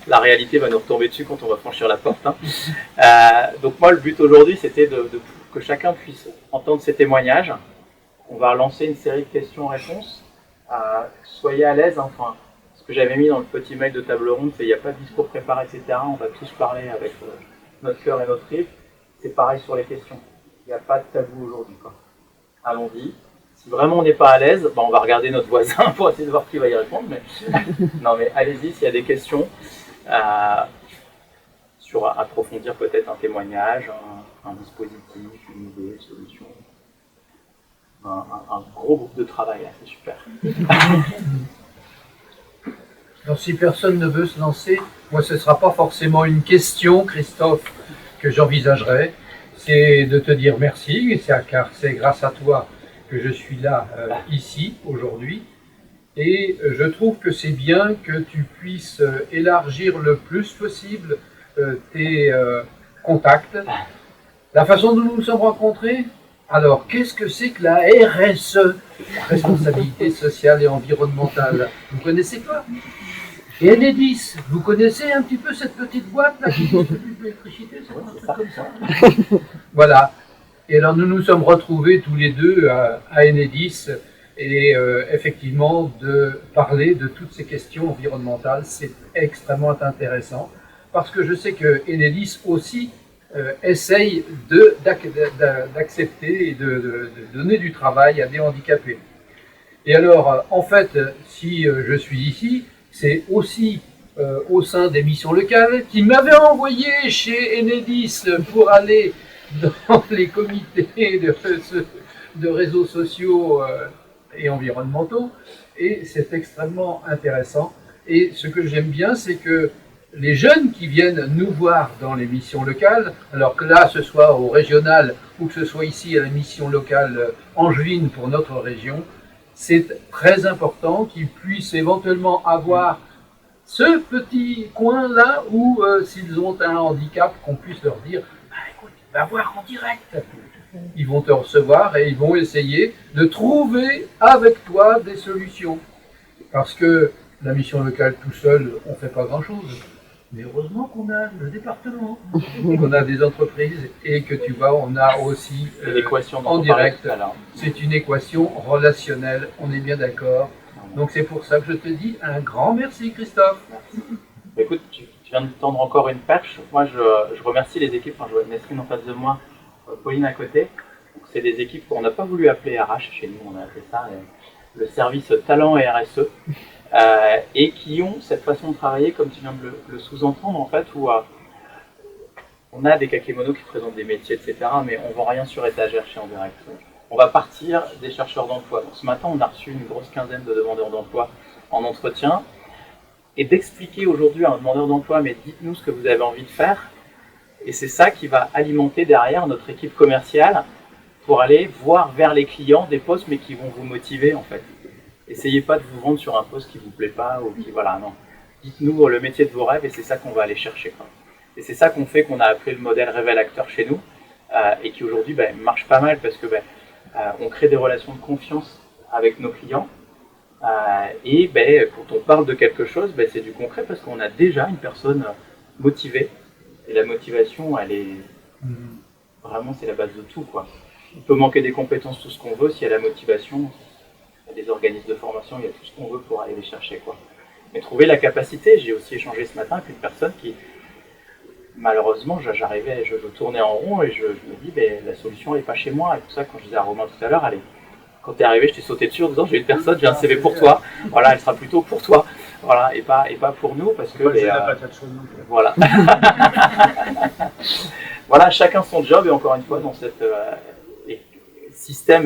La réalité va nous retomber dessus quand on va franchir la porte, hein. Donc moi, le but aujourd'hui, c'était que chacun puisse entendre ces témoignages. On va lancer une série de questions-réponses. Soyez à l'aise, hein. Ce que j'avais mis dans le petit mail de table ronde, c'est il n'y a pas de discours préparé, etc. On va tous parler avec notre cœur et notre tripes. C'est pareil sur les questions. Il n'y a pas de tabou aujourd'hui, quoi. Allons-y. Si vraiment on n'est pas à l'aise, on va regarder notre voisin pour essayer de voir qui va y répondre. Mais non, mais allez-y s'il y a des questions sur approfondir peut-être un témoignage, un dispositif, une idée, une solution. Un gros groupe de travail, là, c'est super. Alors, si personne ne veut se lancer, moi ce ne sera pas forcément une question, Christophe, que j'envisagerai. C'est de te dire merci, car c'est grâce à toi que je suis là, ici, aujourd'hui. Et je trouve que c'est bien que tu puisses élargir le plus possible tes contacts. La façon dont nous nous sommes rencontrés, alors qu'est-ce que c'est que la RSE, responsabilité sociale et environnementale? Vous ne connaissez pas? Et Enedis, vous connaissez un petit peu cette petite boîte là qui distribue de l'électricité, c'est un truc comme ça. Voilà. Et alors nous nous sommes retrouvés tous les deux à Enedis et effectivement de parler de toutes ces questions environnementales, c'est extrêmement intéressant parce que je sais que Enedis aussi essaye d'accepter et de donner du travail à des handicapés. Et alors en fait, si je suis ici, c'est aussi au sein des missions locales qui m'avaient envoyé chez Enedis pour aller dans les comités de réseaux sociaux et environnementaux. Et c'est extrêmement intéressant. Et ce que j'aime bien, c'est que les jeunes qui viennent nous voir dans les missions locales, alors que là, ce soit au régional ou que ce soit ici à la mission locale angevine pour notre région, c'est très important qu'ils puissent éventuellement avoir ce petit coin-là où, s'ils ont un handicap, qu'on puisse leur dire « écoute, va voir en direct ». Ils vont te recevoir et ils vont essayer de trouver avec toi des solutions. Parce que la mission locale tout seul, on ne fait pas grand-chose. Mais heureusement qu'on a le département, qu'on a des entreprises et que tu vois, on a aussi en direct. C'est une équation relationnelle, on est bien d'accord. Donc c'est pour ça que je te dis un grand merci, Christophe. Merci. Écoute, tu viens de tendre encore une perche. Moi, je remercie les équipes. Je vois Nesrine en face de moi, Pauline à côté. C'est des équipes qu'on n'a pas voulu appeler RH chez nous. On a appelé ça le service talent et RSE. Et qui ont cette façon de travailler, comme tu viens de le sous-entendre, en fait, où on a des kakémonos qui présentent des métiers, etc., mais on ne vend rien sur étagère chez En Direct. On va partir des chercheurs d'emploi. Donc, ce matin, on a reçu une grosse quinzaine de demandeurs d'emploi en entretien, et d'expliquer aujourd'hui à un demandeur d'emploi, mais dites-nous ce que vous avez envie de faire. Et c'est ça qui va alimenter derrière notre équipe commerciale pour aller voir vers les clients des postes, mais qui vont vous motiver en fait. Essayez pas de vous vendre sur un poste qui vous plaît pas ou qui, voilà, non. Dites-nous le métier de vos rêves et c'est ça qu'on va aller chercher, quoi. Et c'est ça qu'on fait, qu'on a appelé le modèle Révèle Acteur chez nous, et qui aujourd'hui marche pas mal parce que on crée des relations de confiance avec nos clients. Et quand on parle de quelque chose, c'est du concret parce qu'on a déjà une personne motivée. Et la motivation, elle est vraiment, c'est la base de tout, quoi. Il peut manquer des compétences, tout ce qu'on veut, s'il y a la motivation, il y a des organismes de formation, il y a tout ce qu'on veut pour aller les chercher, quoi. Mais trouver la capacité, j'ai aussi échangé ce matin avec une personne qui, malheureusement, j'arrivais, je tournais en rond et je me dis, la solution n'est pas chez moi. Et tout ça, quand je disais à Romain tout à l'heure, allez, quand tu es arrivé, je t'ai sauté dessus en disant, j'ai une personne, j'ai un CV pour toi. Voilà, elle sera plutôt pour toi. Voilà, et pas pour nous, parce que voilà. Voilà, chacun son job, et encore une fois, dans cet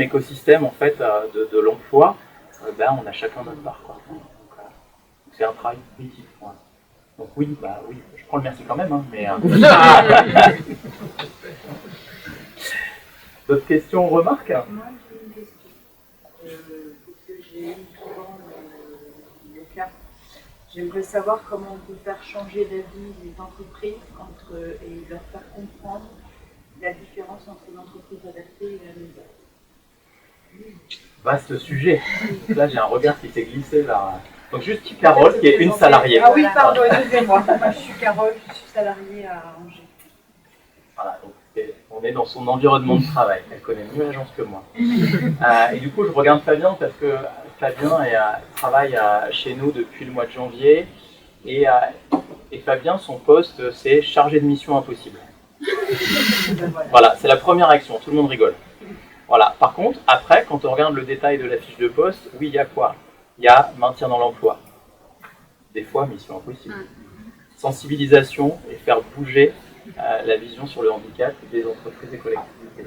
écosystème en fait de l'emploi, on a chacun notre part, quoi. Donc, c'est un travail d'équipe. Voilà. Donc oui, je prends le merci quand même, hein, mais. D'autres questions, remarques? Moi, j'ai une question. Parce que j'ai eu souvent le cas. J'aimerais savoir comment on peut faire changer d'avis les entreprises et leur faire comprendre la différence entre une entreprise adaptée et la maison. Vaste sujet. Là, j'ai un regard qui s'est glissé là. Donc juste Carole, qui est une salariée. Ah oui, pardon, excusez-moi. Moi, je suis Carole, je suis salariée à Angers. Voilà, donc on est dans son environnement de travail. Elle connaît mieux l'agence que moi. Et du coup, je regarde Fabien parce que Fabien travaille chez nous depuis le mois de janvier. Et Fabien, son poste, c'est chargé de mission impossible. Voilà, c'est la première action. Tout le monde rigole. Voilà. Par contre, après, quand on regarde le détail de la fiche de poste, oui, il y a quoi? Il y a maintien dans l'emploi. Des fois, mission impossible. Sensibilisation et faire bouger la vision sur le handicap des entreprises et collectivités.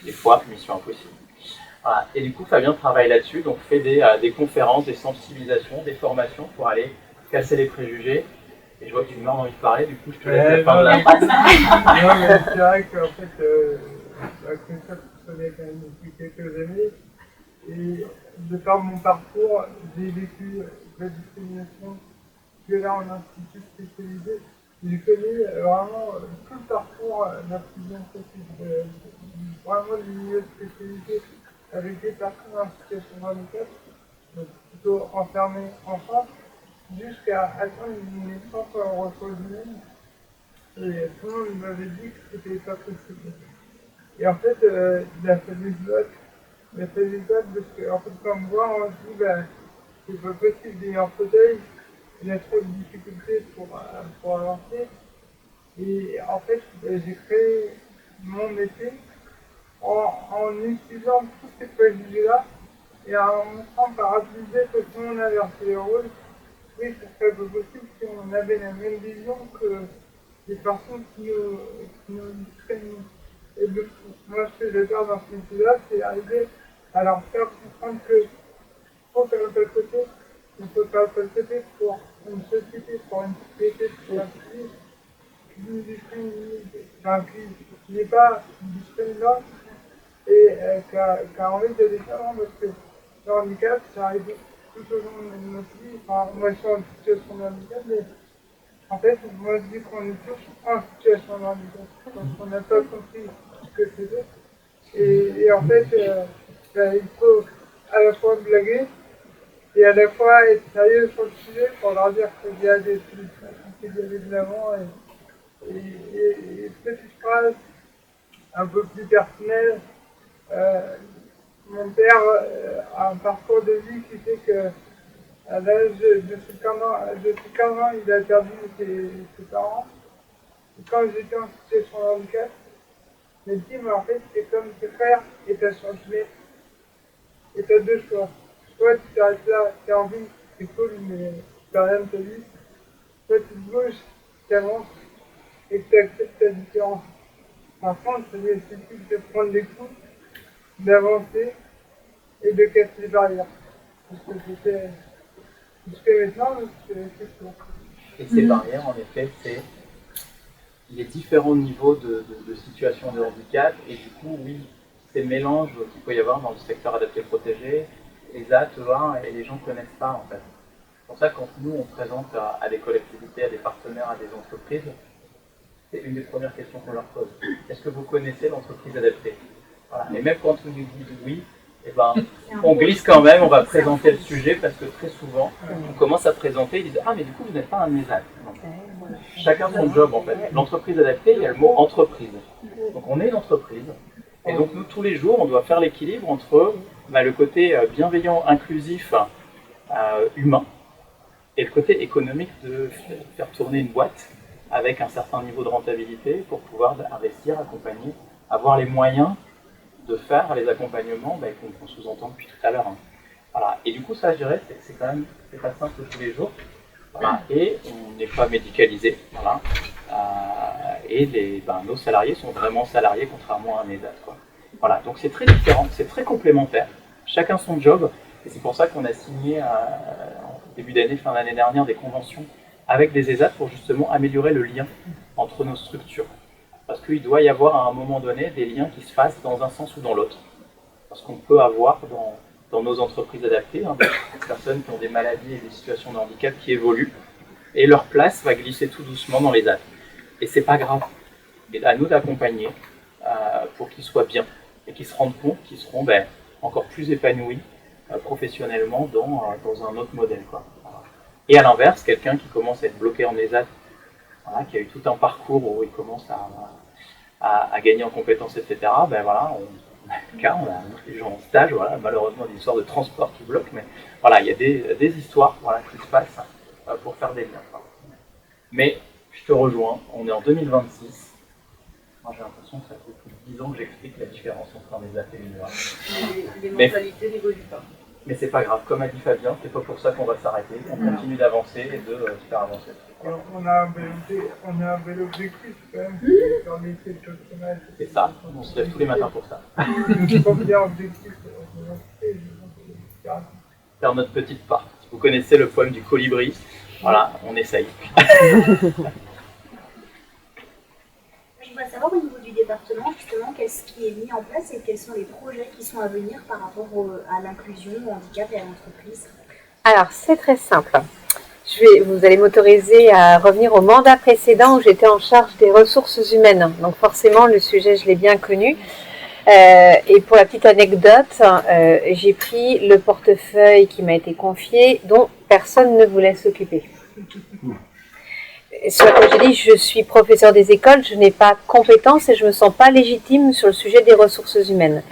Des fois, mission impossible. Voilà. Et du coup, Fabien travaille là-dessus, donc fait des conférences, des sensibilisations, des formations pour aller casser les préjugés. Et je vois que tu m'as envie de parler, du coup, je te laisse la fin de la phrase. Non, mais c'est vrai qu'en fait, la connaissance se connaît quand même depuis quelques années. Et de par mon parcours, j'ai vécu la discrimination que là en institut spécialisé. J'ai connu vraiment tout le parcours d'inclusion sociale, vraiment du milieu spécialisé avec des personnes en situation de handicap, donc plutôt enfermées en France, jusqu'à atteindre une naissance en ressources humaines. Et tout le monde m'avait dit que c'était pas possible. Et en fait, il a fallu se battre. Il a fallu se battre parce que, en fait, quand on me voit, on se dit, c'est pas possible d'être en fauteuil, il y a trop de difficultés pour avancer. Et en fait, j'ai créé mon métier en utilisant tous ces préjugés-là et en montrant par abusé que si on avait inversé les rôles, oui, ce serait pas possible si on avait la même vision que les personnes qui nous discriminent. Et donc, moi, ce que j'adore dans ce métier-là, c'est arriver à leur faire comprendre que faut faire le côté, on peut faire le côté pour une société, pour une société, pour un pays qui nous discrimine, qui n'est pas discriminant et qui a envie de défendre parce que le handicap, ça arrive tout au long de notre vie. Enfin, moi, je suis en situation de handicap, mais en fait, moi, je dis qu'on est tous en situation de handicap parce qu'on n'a pas compris ce que c'était. Et en fait, il faut à la fois blaguer et à la fois être sérieux sur le sujet pour leur dire qu'il y a des solutions, qu'il y a de l'avant et petite phrase un peu plus personnelle. Mon père a un parcours de vie qui fait que à l'âge de ses 15 ans, il a perdu ses parents. Et quand j'étais en situation de handicap, il m'a dit, mais en fait, c'est comme tes frères et t'as changé. Et t'as deux choix. Soit tu t'arrêtes là, t'as envie, c'est cool, mais t'as rien de ta vie. Soit tu te bouges, tu avances et que tu acceptes ta différence. Par contre, ça nécessite de prendre des coups, d'avancer et de casser les barrières. Parce que c'était Jusqu'à maintenant, c'est tout. Et ces barrières, en effet, c'est les différents niveaux de situation de handicap. Et du coup, oui, ces mélanges qu'il peut y avoir dans le secteur adapté protégé, les ATEA, et les gens ne connaissent pas, en fait. C'est pour ça que quand nous, on présente à des collectivités, à des partenaires, à des entreprises, c'est une des premières questions qu'on leur pose. Est-ce que vous connaissez l'entreprise adaptée? Voilà. Et même quand on nous dit oui, eh ben, on glisse quand même, on va présenter le sujet parce que très souvent, on commence à présenter, ils disent « Ah, mais du coup, vous n'êtes pas un ESAT. » Chacun son job, en fait. L'entreprise adaptée, il y a le mot « entreprise ». Donc, on est une entreprise. Et donc, nous, tous les jours, on doit faire l'équilibre entre le côté bienveillant, inclusif, humain, et le côté économique de faire tourner une boîte avec un certain niveau de rentabilité pour pouvoir investir, accompagner, avoir les moyens de faire les accompagnements qu'on sous-entend depuis tout à l'heure. Hein. Voilà. Et du coup, ça, je dirais, c'est quand même pas simple tous les jours. Voilà. Et on n'est pas médicalisé. Voilà. Et nos salariés sont vraiment salariés, contrairement à un ESAT. Quoi. Voilà. Donc c'est très différent, c'est très complémentaire. Chacun son job. Et c'est pour ça qu'on a signé en début d'année, fin d'année dernière, des conventions avec des ESAT pour justement améliorer le lien entre nos structures. Parce qu'il doit y avoir à un moment donné des liens qui se fassent dans un sens ou dans l'autre. Parce qu'on peut avoir dans nos entreprises adaptées des personnes qui ont des maladies et des situations de handicap qui évoluent et leur place va glisser tout doucement dans les ESAT. Et c'est pas grave. Et à nous d'accompagner pour qu'ils soient bien et qu'ils se rendent compte qu'ils seront encore plus épanouis professionnellement dans un autre modèle. Quoi. Voilà. Et à l'inverse, quelqu'un qui commence à être bloqué en ESAT, voilà, qui a eu tout un parcours où il commence à gagner en compétences, etc. On a des gens en stage, voilà, malheureusement des histoires de transport qui bloquent, mais voilà, il y a des histoires qui se passent pour faire des liens. Quoi. Mais je te rejoins, on est en 2026. Moi j'ai l'impression que ça fait plus de 10 ans que j'explique la différence entre un ESAT et une ESAT. Les mentalités n'évoluent pas. Mais c'est pas grave, comme a dit Fabien, c'est pas pour ça qu'on va s'arrêter, on continue d'avancer et de se faire avancer. Alors, on a un bel objectif quand même, c'est faire baisser le taux de chômage. C'est ça, on se lève tous les matins pour ça. Premier objectif, faire notre petite part. Si vous connaissez le poème du colibri, voilà, on essaye. Je voudrais savoir au niveau du département, justement, qu'est-ce qui est mis en place et quels sont les projets qui sont à venir par rapport à l'inclusion, au handicap et à l'entreprise. Alors, c'est très simple. Vous allez m'autoriser à revenir au mandat précédent où j'étais en charge des ressources humaines. Donc forcément, le sujet, je l'ai bien connu. Et pour la petite anecdote, j'ai pris le portefeuille qui m'a été confié dont personne ne voulait s'occuper. Sur laquelle j'ai dit, je suis professeur des écoles, je n'ai pas compétence et je ne me sens pas légitime sur le sujet des ressources humaines.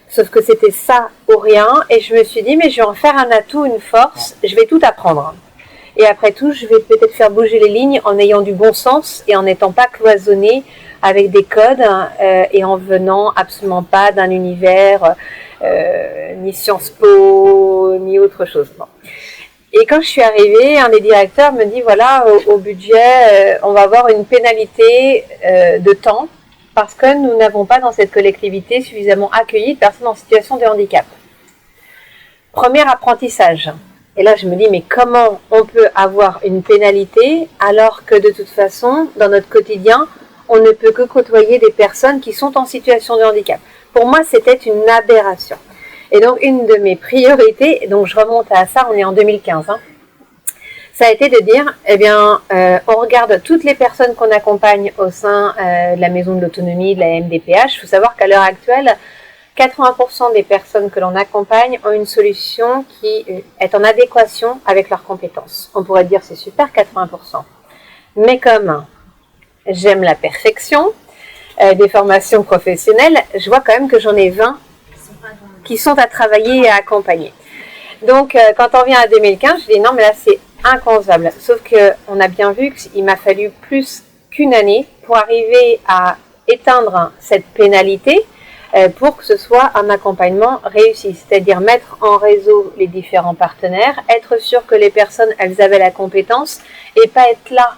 Sauf que c'était ça ou rien et je me suis dit, mais je vais en faire un atout, une force, je vais tout apprendre. Et après tout, je vais peut-être faire bouger les lignes en ayant du bon sens et en n'étant pas cloisonné avec des codes et en venant absolument pas d'un univers ni Sciences Po, ni autre chose. Bon. Et quand je suis arrivée, un des directeurs me dit, voilà, au budget, on va avoir une pénalité de temps parce que nous n'avons pas dans cette collectivité suffisamment accueilli de personnes en situation de handicap. Premier apprentissage. Et là, je me dis, mais comment on peut avoir une pénalité alors que de toute façon, dans notre quotidien, on ne peut que côtoyer des personnes qui sont en situation de handicap. Pour moi, c'était une aberration. Et donc, une de mes priorités, donc je remonte à ça, on est en 2015, ça a été de dire, on regarde toutes les personnes qu'on accompagne au sein de la Maison de l'Autonomie, de la MDPH. Il faut savoir qu'à l'heure actuelle, 80% des personnes que l'on accompagne ont une solution qui est en adéquation avec leurs compétences. On pourrait dire c'est super, 80%. Mais comme j'aime la perfection des formations professionnelles, je vois quand même que j'en ai 20 qui sont à travailler et à accompagner. Donc, quand on vient à 2015, je dis non, mais là, c'est inconcevable. Sauf qu'on a bien vu qu'il m'a fallu plus qu'une année pour arriver à éteindre cette pénalité pour que ce soit un accompagnement réussi. C'est-à-dire mettre en réseau les différents partenaires, être sûr que les personnes, elles avaient la compétence et pas être là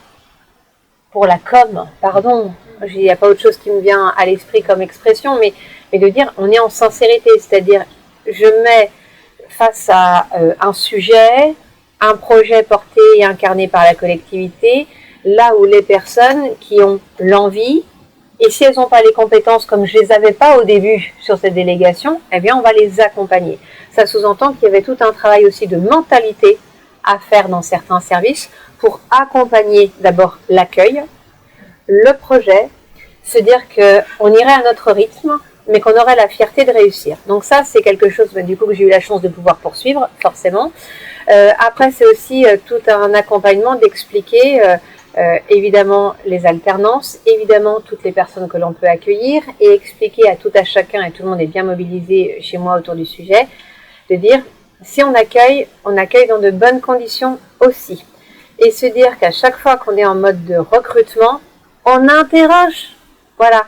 pour la com, pardon. Il n'y a pas autre chose qui me vient à l'esprit comme expression, mais de dire on est en sincérité, c'est-à-dire je mets face à un sujet un projet porté et incarné par la collectivité, là où les personnes qui ont l'envie, et si elles n'ont pas les compétences comme je ne les avais pas au début sur cette délégation, eh bien on va les accompagner. Ça sous-entend qu'il y avait tout un travail aussi de mentalité à faire dans certains services pour accompagner d'abord l'accueil, le projet, se dire qu'on irait à notre rythme, mais qu'on aurait la fierté de réussir. Donc ça, c'est quelque chose du coup que j'ai eu la chance de pouvoir poursuivre, forcément. Après, c'est aussi tout un accompagnement d'expliquer évidemment les alternances, évidemment toutes les personnes que l'on peut accueillir et expliquer à tout à chacun, et tout le monde est bien mobilisé chez moi autour du sujet, de dire si on accueille dans de bonnes conditions aussi. Et se dire qu'à chaque fois qu'on est en mode de recrutement, on interroge. Voilà.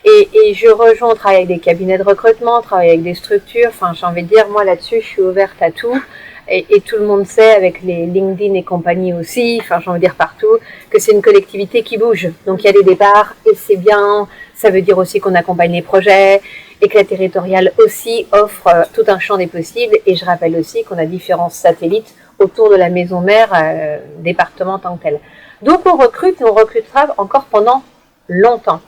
Et je rejoins, on travaille avec des cabinets de recrutement, on travaille avec des structures, enfin j'ai envie de dire, moi là-dessus, je suis ouverte à tout. Et tout le monde sait, avec les LinkedIn et compagnie aussi, enfin j'ai envie de dire partout, que c'est une collectivité qui bouge. Donc il y a des départs et c'est bien, ça veut dire aussi qu'on accompagne les projets et que la territoriale aussi offre tout un champ des possibles. Et je rappelle aussi qu'on a différents satellites autour de la maison mère, département en tant que tel. Donc on recrute et on recrutera encore pendant longtemps.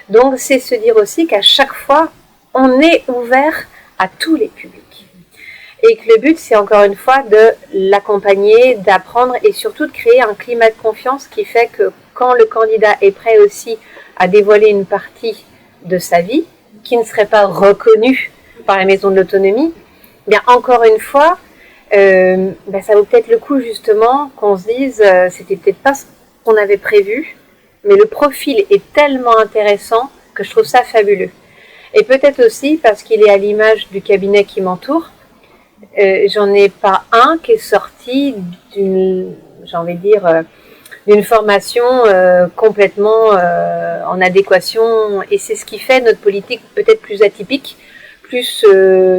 Donc c'est se dire aussi qu'à chaque fois, on est ouvert à tous les publics. Et que le but, c'est encore une fois de l'accompagner, d'apprendre et surtout de créer un climat de confiance qui fait que quand le candidat est prêt aussi à dévoiler une partie de sa vie, qui ne serait pas reconnue par la maison de l'autonomie, bien encore une fois, ça vaut peut-être le coup justement qu'on se dise, c'était peut-être pas ce qu'on avait prévu, mais le profil est tellement intéressant que je trouve ça fabuleux. Et peut-être aussi parce qu'il est à l'image du cabinet qui m'entoure, j'en ai pas un qui est sorti d'une formation complètement en adéquation, et c'est ce qui fait notre politique peut-être plus atypique, plus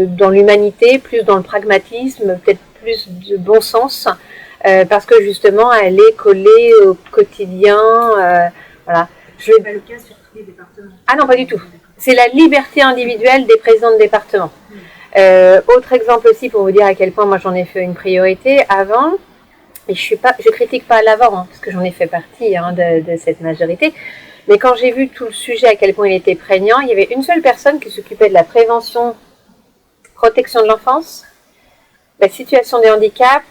dans l'humanité, plus dans le pragmatisme, peut-être plus de bon sens, parce que justement elle est collée au quotidien. Voilà. C'est pas le cas sur tous les départements. Ah non, pas du tout. C'est la liberté individuelle des présidents de département. Autre exemple aussi pour vous dire à quel point moi j'en ai fait une priorité avant, et je critique pas l'avant parce que j'en ai fait partie de cette majorité, mais quand j'ai vu tout le sujet à quel point il était prégnant, il y avait une seule personne qui s'occupait de la prévention, protection de l'enfance, la situation des handicaps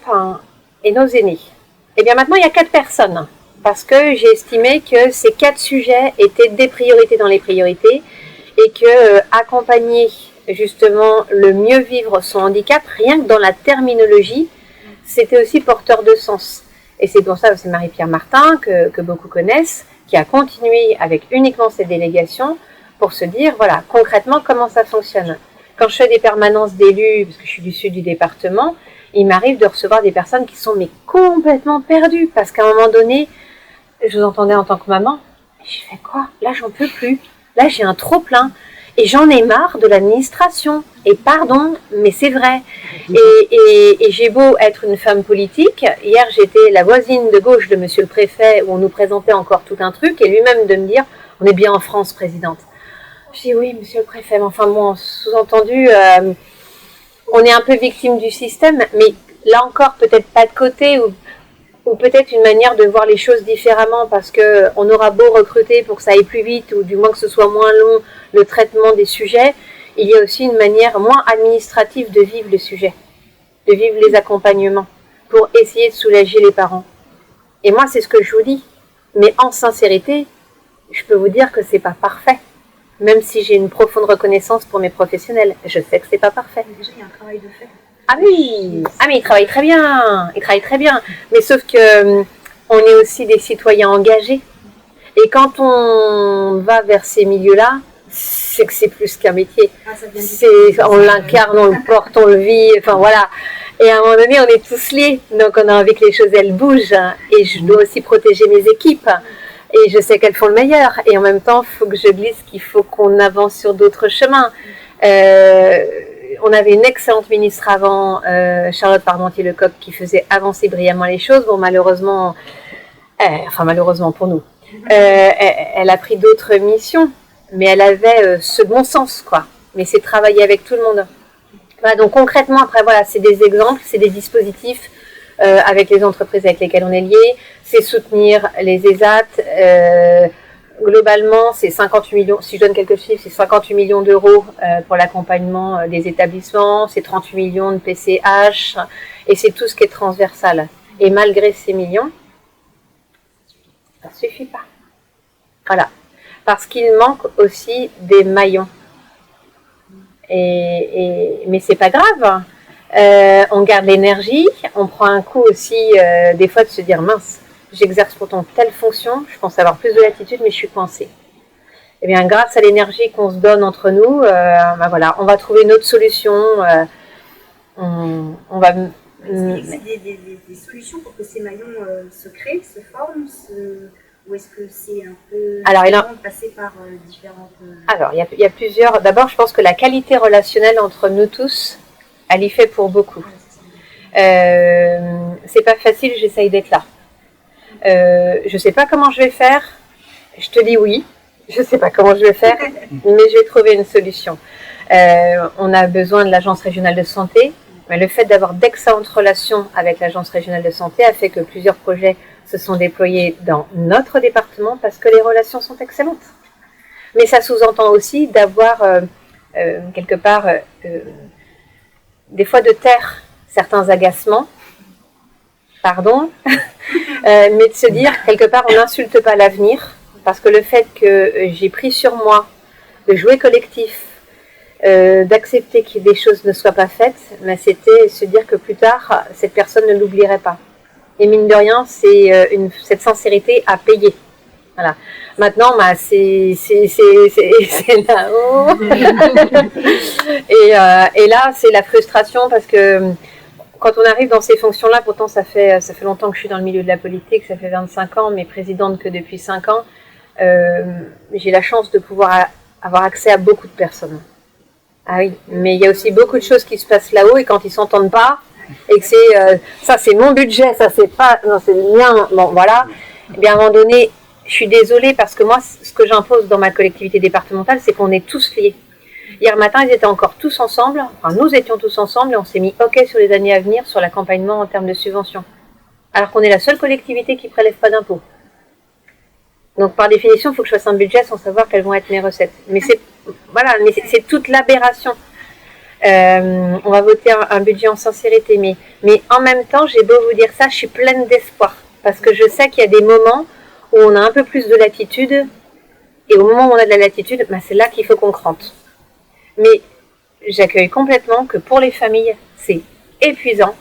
et nos aînés. Et bien maintenant il y a 4 personnes parce que j'ai estimé que ces 4 sujets étaient des priorités dans les priorités et que accompagner justement le mieux vivre son handicap, rien que dans la terminologie, c'était aussi porteur de sens. Et c'est pour ça que c'est Marie-Pierre Martin, que beaucoup connaissent, qui a continué avec uniquement ses délégations pour se dire, voilà, concrètement, comment ça fonctionne. Quand je fais des permanences d'élus, parce que je suis du sud du département, il m'arrive de recevoir des personnes qui sont complètement perdues, parce qu'à un moment donné, je vous entendais en tant que maman, je fais quoi? Là, j'en peux plus. Là, j'ai un trop-plein. Et j'en ai marre de l'administration. Et pardon, mais c'est vrai. Et j'ai beau être une femme politique. Hier, j'étais la voisine de gauche de monsieur le préfet, où on nous présentait encore tout un truc, et lui-même de me dire, on est bien en France, présidente. Je dis oui, monsieur le préfet, mais enfin bon, sous-entendu, on est un peu victime du système, mais là encore, peut-être pas de côté, ou peut-être une manière de voir les choses différemment, parce qu'on aura beau recruter pour que ça aille plus vite, ou du moins que ce soit moins long, le traitement des sujets, il y a aussi une manière moins administrative de vivre le sujet, de vivre les accompagnements, pour essayer de soulager les parents. Et moi, c'est ce que je vous dis. Mais en sincérité, je peux vous dire que c'est pas parfait. Même si j'ai une profonde reconnaissance pour mes professionnels, je sais que c'est pas parfait. Déjà, il y a un travail de fait. Ah oui, mais il travaille très bien, mais sauf que on est aussi des citoyens engagés, et quand on va vers ces milieux-là, c'est que c'est plus qu'un métier, on l'incarne, on le porte, on le vit, enfin voilà, et à un moment donné on est tous liés, donc on a envie que les choses elles bougent, et je dois aussi protéger mes équipes, et je sais qu'elles font le meilleur, et en même temps il faut que je glisse qu'il faut qu'on avance sur d'autres chemins. On avait une excellente ministre avant, Charlotte Parmentier-Lecoq, qui faisait avancer brillamment les choses. Bon, malheureusement pour nous, elle a pris d'autres missions, mais elle avait ce bon sens, quoi. Mais c'est travailler avec tout le monde. Voilà, donc concrètement, après, voilà, c'est des exemples, c'est des dispositifs avec les entreprises avec lesquelles on est lié, c'est soutenir les ESAT. Globalement, c'est 58 millions, si je donne quelques chiffres, c'est 58 millions d'euros pour l'accompagnement des établissements, c'est 38 millions de PCH, et c'est tout ce qui est transversal. Et malgré ces millions, ça ne suffit pas. Voilà. Parce qu'il manque aussi des maillons. Mais c'est pas grave. On garde l'énergie, on prend un coup aussi des fois de se dire mince, j'exerce pourtant telle fonction, je pense avoir plus de latitude, mais je suis coincée. Eh bien, grâce à l'énergie qu'on se donne entre nous, ben voilà, on va trouver une autre solution. On va. Est-ce que c'est des solutions pour que ces maillons se créent, se forment, ou est-ce que c'est un peu de passer par différentes... Alors, il y a plusieurs... D'abord, je pense que la qualité relationnelle entre nous tous, elle y fait pour beaucoup. C'est pas facile, j'essaye d'être là. Je sais pas comment je vais faire, je te dis oui. Je sais pas comment je vais faire, mais je vais trouver une solution. On a besoin de l'Agence régionale de santé. Mais le fait d'avoir d'excellentes relations avec l'Agence régionale de santé a fait que plusieurs projets se sont déployés dans notre département parce que les relations sont excellentes. Mais ça sous-entend aussi d'avoir quelque part des fois de taire certains agacements, pardon, mais de se dire quelque part on n'insulte pas l'avenir parce que le fait que j'ai pris sur moi de jouer collectif, d'accepter que des choses ne soient pas faites, mais c'était se dire que plus tard, cette personne ne l'oublierait pas. Et mine de rien, c'est cette sincérité à payer. Voilà. Maintenant, bah, c'est là-haut. Et là, c'est la frustration parce que quand on arrive dans ces fonctions-là, pourtant ça fait longtemps que je suis dans le milieu de la politique, ça fait 25 ans, mais présidente que depuis 5 ans, j'ai la chance de pouvoir avoir accès à beaucoup de personnes. Ah oui, mais il y a aussi beaucoup de choses qui se passent là-haut et quand ils s'entendent pas et que c'est ça c'est mon budget, ça c'est pas non c'est le mien, bon voilà. Et bien à un moment donné, je suis désolée parce que moi ce que j'impose dans ma collectivité départementale, c'est qu'on est tous liés. Hier matin, ils étaient encore tous ensemble, enfin nous étions tous ensemble et on s'est mis OK sur les années à venir sur l'accompagnement en termes de subventions. Alors qu'on est la seule collectivité qui prélève pas d'impôts. Donc par définition, il faut que je fasse un budget sans savoir quelles vont être mes recettes. Mais c'est voilà, mais c'est toute l'aberration. On va voter un budget en sincérité, mais en même temps, j'ai beau vous dire ça, je suis pleine d'espoir parce que je sais qu'il y a des moments où on a un peu plus de latitude et au moment où on a de la latitude, bah, c'est là qu'il faut qu'on crante. Mais j'accueille complètement que pour les familles, c'est épuisant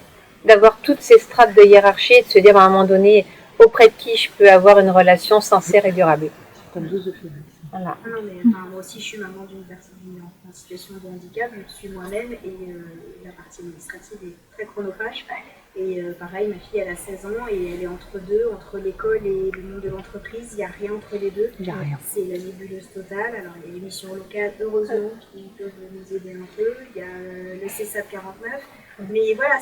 d'avoir toutes ces strates de hiérarchie et de se dire à un moment donné auprès de qui je peux avoir une relation sincère et durable. Voilà. Non, mais enfin, moi aussi, je suis maman d'une personne en situation de handicap, je suis moi-même et la partie administrative est très chronophage. Et pareil, ma fille, elle a 16 ans et elle est entre deux, entre l'école et le monde de l'entreprise. Il n'y a rien entre les deux. C'est la nébuleuse totale. Alors, il y a les missions locales, heureusement, qui peuvent nous aider un peu. Il y a le CSAP 49. Mais voilà,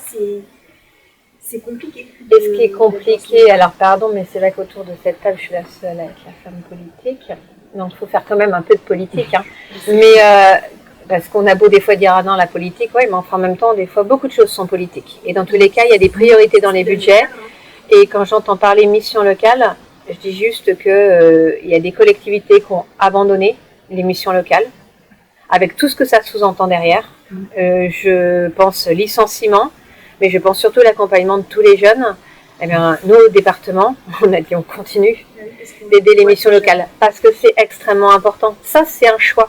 c'est compliqué. Et ce qui est compliqué, alors pardon, mais c'est vrai qu'autour de cette table, je suis la seule avec la femme politique. Donc, il faut faire quand même un peu de politique. Hein. Mais parce qu'on a beau des fois dire, ah non, la politique, oui, mais enfin, en même temps, des fois, beaucoup de choses sont politiques. Et dans tous les cas, il y a des priorités dans les budgets. Et quand j'entends parler mission locale, je dis juste qu'il y a des collectivités qui ont abandonné les missions locales, avec tout ce que ça sous-entend derrière. Je pense licenciement, mais je pense surtout l'accompagnement de tous les jeunes. Eh bien, nous, au département, on a dit on continue d'aider les missions locales parce que c'est extrêmement important. Ça, c'est un choix.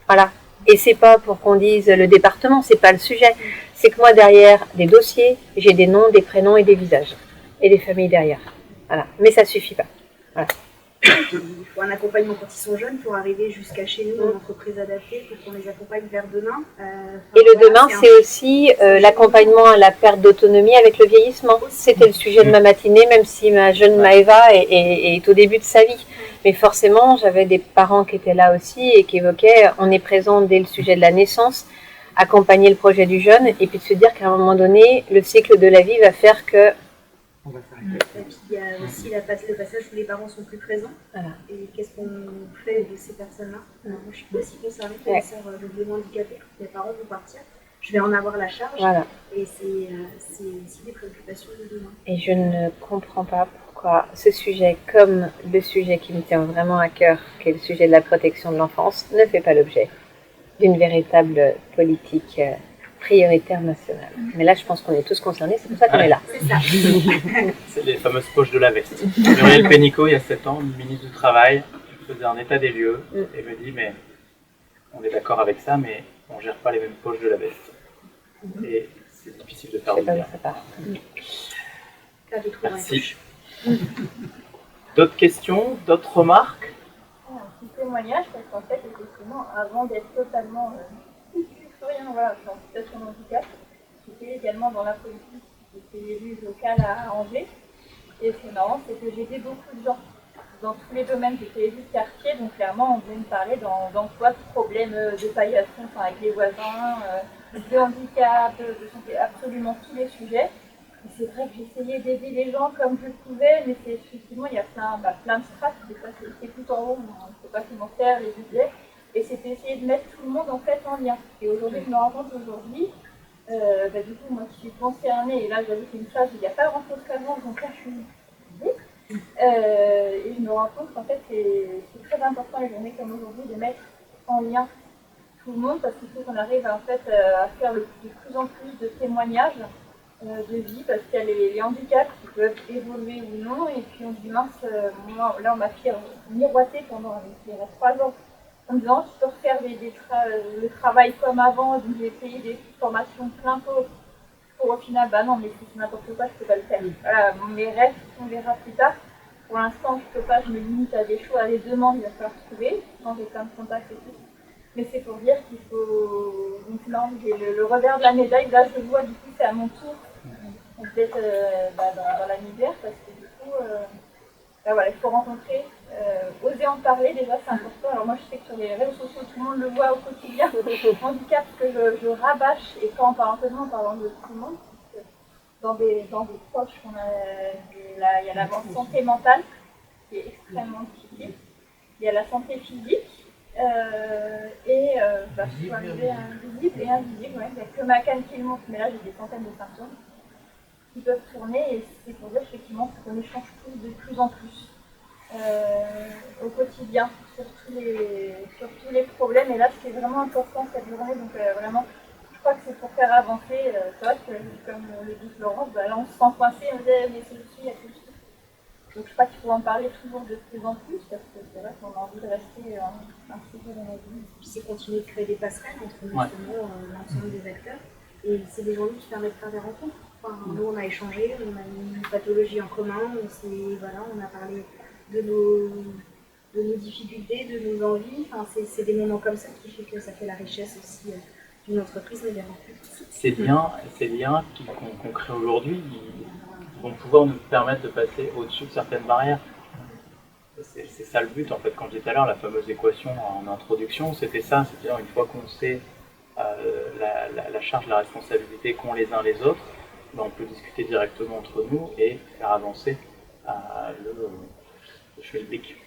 Voilà. Et c'est pas pour qu'on dise le département, c'est pas le sujet. C'est que moi, derrière des dossiers, j'ai des noms, des prénoms et des visages. Et des familles derrière. Voilà. Mais ça suffit pas. Voilà. Il faut un accompagnement quand ils sont jeunes pour arriver jusqu'à chez nous, une entreprise adaptée, pour qu'on les accompagne vers demain. Et le demain, c'est aussi l'accompagnement à la perte d'autonomie avec le vieillissement. C'était le sujet de ma matinée, même si ma jeune Maëva est au début de sa vie. Mais forcément, j'avais des parents qui étaient là aussi et qui évoquaient, on est présent dès le sujet de la naissance, accompagner le projet du jeune, et puis de se dire qu'à un moment donné, le cycle de la vie va faire que et puis il y a aussi le passage où les parents sont plus présents. Voilà. Et qu'est-ce qu'on fait de ces personnes-là? Moi je suis pas si concernée que les sœurs doublement handicapées. Les parents vont partir. je vais en avoir la charge. Voilà. Et c'est aussi des préoccupations de demain. Et je ne comprends pas pourquoi ce sujet, comme le sujet qui me tient vraiment à cœur, qui est le sujet de la protection de l'enfance, ne fait pas l'objet d'une véritable politique prioritaire nationale. Mais là, je pense qu'on est tous concernés, c'est pour ça qu'on est là. C'est ça. C'est les fameuses poches de la veste. Muriel Pénicaud, il y a 7 ans, ministre du Travail, faisait un état des lieux et me dit, mais on est d'accord avec ça, mais on ne gère pas les mêmes poches de la veste. Et c'est difficile de faire le lien. Merci. D'autres questions, d'autres remarques? Un petit témoignage, parce qu'en fait, effectivement, avant d'être totalement voilà, en situation de handicap, j'étais également dans la politique, j'étais élue locale à Angers. Et ce qui est marrant, c'est que j'ai aidé beaucoup de gens dans tous les domaines. J'étais élue de quartier, donc clairement, on venait me parler d'emploi, de problèmes de paillasson avec les voisins, de handicap, de santé, absolument tous les sujets. Et c'est vrai que j'essayais d'aider les gens comme je pouvais, mais c'est effectivement, il y a plein de strates, des fois c'est tout en haut, on ne sait pas comment faire, les budgets. Et c'était essayer de mettre tout le monde en fait en lien. Et aujourd'hui, je me rends compte aujourd'hui, du coup, moi qui suis concernée, et là j'avoue qu'une phase où il n'y a pas grand chose qu'avant, donc là je suis vite. Et je me rends compte qu'en fait c'est très important les journées comme aujourd'hui de mettre en lien tout le monde, parce qu'il faut qu'on arrive à faire de plus en plus de témoignages de vie, parce qu'il y a les handicaps qui peuvent évoluer ou non, et puis on se dit mince, moi là on m'a fait miroiter pendant 3 ans en me disant tu peux refaire le travail comme avant, donc j'ai payé des formations plein pot pour au final non mais si c'est n'importe quoi je peux pas le faire. Voilà, mes rêves on verra plus tard. Pour l'instant je peux pas, je me limite à des choix, à des demandes, il va falloir trouver, quand j'ai plein de contacts et tout. Mais c'est pour dire qu'il faut. Donc là j'ai le revers de la médaille, là je vois du coup c'est à mon tour d'être dans la misère, parce que du coup voilà, il faut rencontrer, oser en parler déjà c'est important. Alors moi je sais que sur les réseaux sociaux tout le monde le voit au quotidien, handicap que je rabâche, et quand en parlant seulement en parlant de tout le monde, dans des proches il y a la santé mentale qui est extrêmement difficile, il y a la santé physique et je suis arrivée à invisible et invisible, ouais, il n'y a que ma canne qui le montre, mais là j'ai des centaines de symptômes qui peuvent tourner, et c'est pour dire effectivement qu'on échange de plus en plus au quotidien sur tous les problèmes, et là c'est vraiment important cette journée, donc vraiment je crois que c'est pour faire avancer. C'est vrai que comme le dit Florence, là on se sent coincé, on dit mais c'est aussi, il y a tout ça. Donc je crois qu'il faut en parler toujours de plus en plus, parce que c'est vrai qu'on a envie de rester un sujet dans la vie. Puis c'est continuer de créer des passerelles entre justement l'ensemble des acteurs, et c'est des journées qui permettent de faire des rencontres. Enfin, nous on a échangé, on a une pathologie en commun, on a parlé de nos difficultés, de nos envies. Enfin, c'est des moments comme ça qui fait que ça fait la richesse aussi d'une entreprise, mais des rencontres. Ces liens qu'on crée aujourd'hui, ils vont pouvoir nous permettre de passer au-dessus de certaines barrières. C'est ça le but en fait. Quand je disais tout à l'heure, la fameuse équation en introduction, c'était ça, c'est-à-dire une fois qu'on sait la charge, la responsabilité qu'ont les uns les autres, on peut discuter directement entre nous et faire avancer le schmilblick.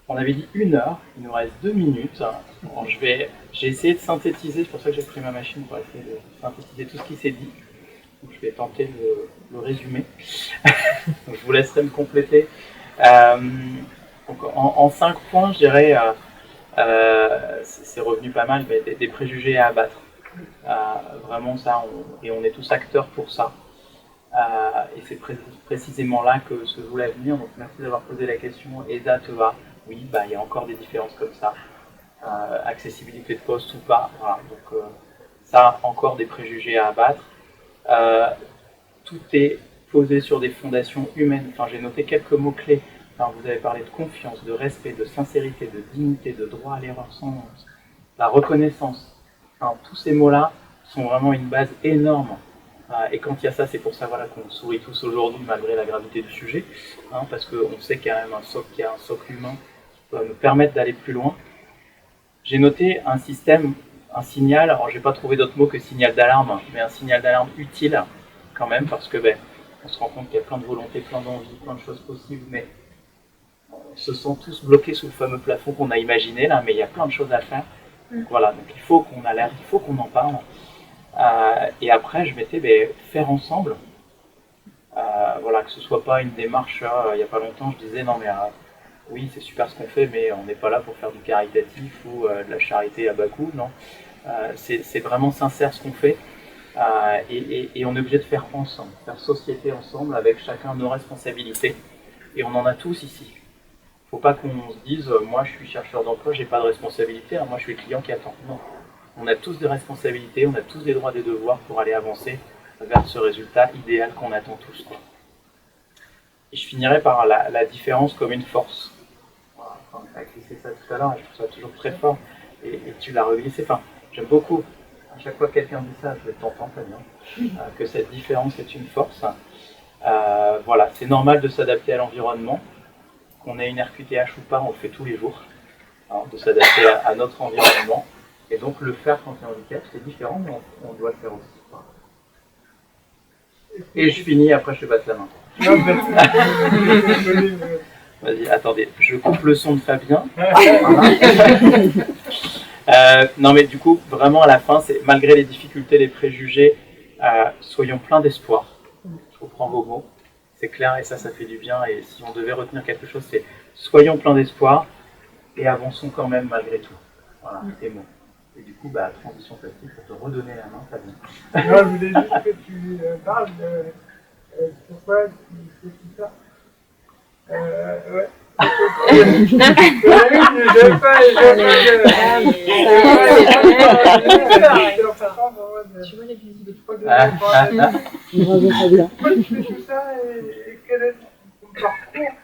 On avait dit 1 heure, il nous reste 2 minutes. Bon, j'ai essayé de synthétiser, c'est pour ça que j'ai pris ma machine pour essayer de synthétiser tout ce qui s'est dit. Donc, je vais tenter le résumer. Donc, je vous laisserai me compléter. Donc, en 5 points, je dirais, c'est revenu pas mal, mais des préjugés à abattre. Vraiment ça, on est tous acteurs pour ça. Et c'est précisément là que se joue l'avenir. Donc merci d'avoir posé la question. Eda Teva, oui, il y a encore des différences comme ça. Accessibilité de poste ou pas. Voilà. Donc ça, encore des préjugés à abattre. Tout est posé sur des fondations humaines. Enfin, j'ai noté quelques mots-clés. Enfin, vous avez parlé de confiance, de respect, de sincérité, de dignité, de droit à l'erreur sans honte, la reconnaissance. Enfin, tous ces mots-là sont vraiment une base énorme. Et quand il y a ça, c'est pour ça qu'on sourit tous aujourd'hui malgré la gravité du sujet, parce qu'on sait qu'il y a quand même un socle humain qui peut nous permettre d'aller plus loin. J'ai noté un système, un signal, alors je n'ai pas trouvé d'autre mot que signal d'alarme, mais un signal d'alarme utile quand même, parce que on se rend compte qu'il y a plein de volontés, plein d'envies, plein de choses possibles, mais on se sent tous bloqués sous le fameux plafond qu'on a imaginé là, mais il y a plein de choses à faire. Donc voilà, donc il faut qu'on alerte, il faut qu'on en parle. Et après, je m'étais faire ensemble. Voilà, que ce soit pas une démarche, il n'y a pas longtemps, je disais non mais oui c'est super ce qu'on fait, mais on n'est pas là pour faire du caritatif ou de la charité à bas coût, non. C'est vraiment sincère ce qu'on fait, et on est obligé de faire ensemble, faire société ensemble avec chacun nos responsabilités, et on en a tous ici. Faut pas qu'on se dise moi je suis chercheur d'emploi, j'ai pas de responsabilité, moi je suis le client qui attend. Non, on a tous des responsabilités, on a tous des droits et des devoirs pour aller avancer vers ce résultat idéal qu'on attend tous, quoi. Et je finirai par la différence comme une force. Voilà, enfin, tu as glissé ça tout à l'heure, je trouve ça toujours très fort, et tu l'as reglissé. Enfin, j'aime beaucoup, à chaque fois que quelqu'un dit ça, je t'entends très bien, que cette différence est une force. Voilà, c'est normal de s'adapter à l'environnement, qu'on ait une RQTH ou pas, on le fait tous les jours, hein, de s'adapter à notre environnement, et donc le faire quand tu es handicapé, c'est différent, mais on doit le faire aussi. Et je finis, après je te passe la main. Vas-y, attendez, je coupe le son de Fabien. Non mais du coup, vraiment à la fin, c'est malgré les difficultés, les préjugés, soyons pleins d'espoir. Je reprends vos mots, c'est clair et ça fait du bien. Et si on devait retenir quelque chose, c'est soyons pleins d'espoir et avançons quand même malgré tout. Voilà, tes mots. Et du coup, transition facile pour te redonner la main, Fabien. Moi, je voulais juste que tu parles de pourquoi tu fais tout ça. Ouais. Tu vois les visites. Pourquoi tu fais tout ça et quel est ton parcours?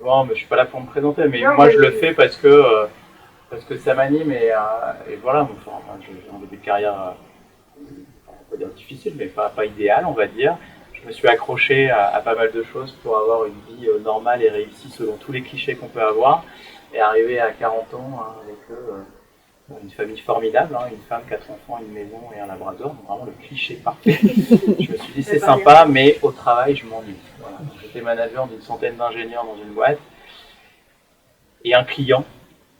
Non, mais je suis pas là pour me présenter, mais moi je le fais parce que ça m'anime et voilà, j'ai un début de carrière, on va dire difficile, mais pas idéal, on va dire. Je me suis accroché à pas mal de choses pour avoir une vie normale et réussie selon tous les clichés qu'on peut avoir, et arriver à 40 ans avec une famille formidable, une femme, 4 enfants, une maison et un labrador, donc vraiment le cliché parfait. Je me suis dit c'est sympa, mais au travail je m'ennuie. Voilà. J'étais manager d'une centaine d'ingénieurs dans une boîte, et un client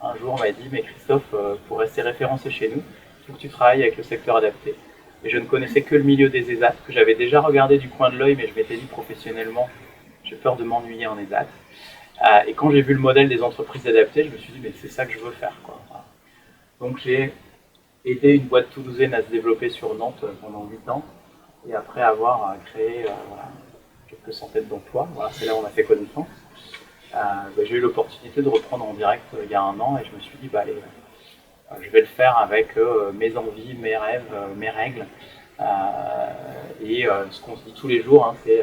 un jour m'a dit mais Christophe, pour rester référencé chez nous, il faut que tu travailles avec le secteur adapté. Et je ne connaissais que le milieu des ESAT, que j'avais déjà regardé du coin de l'œil, mais je m'étais dit professionnellement, j'ai peur de m'ennuyer en ESAT. Et quand j'ai vu le modèle des entreprises adaptées, je me suis dit mais c'est ça que je veux faire, quoi. Voilà. Donc j'ai aidé une boîte toulousaine à se développer sur Nantes pendant 8 ans, et après avoir créé quelques centaines d'emplois, voilà, c'est là où on a fait connaissance. J'ai eu l'opportunité de reprendre en direct il y a 1 an, et je me suis dit allez, je vais le faire avec mes envies, mes rêves, mes règles, et ce qu'on se dit tous les jours, c'est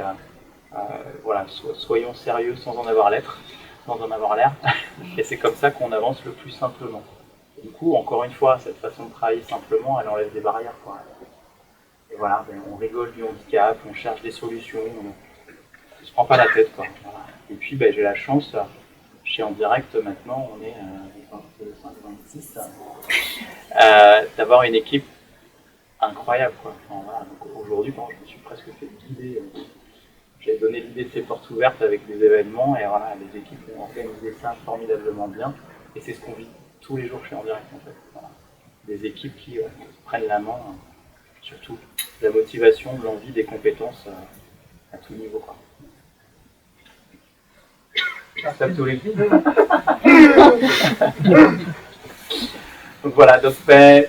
voilà, soyons sérieux sans en avoir l'air, et c'est comme ça qu'on avance le plus simplement. Et du coup, encore une fois, cette façon de travailler simplement, elle enlève des barrières, quoi. Et voilà, on rigole du handicap, on cherche des solutions, on ne se prend pas la tête, quoi. Voilà. Et puis j'ai la chance, chez En Direct maintenant, on est 25-26, d'avoir une équipe incroyable, quoi. Enfin, voilà. Donc aujourd'hui, je me suis presque fait guider. J'ai donné l'idée de ces portes ouvertes avec des événements, et voilà, les équipes ont organisé ça formidablement bien. Et c'est ce qu'on vit tous les jours chez En Direct, en fait. Voilà. Des équipes qui prennent la main, surtout de la motivation, de l'envie, des compétences à tout niveau, quoi. Ça tous les Donc voilà, donc je ne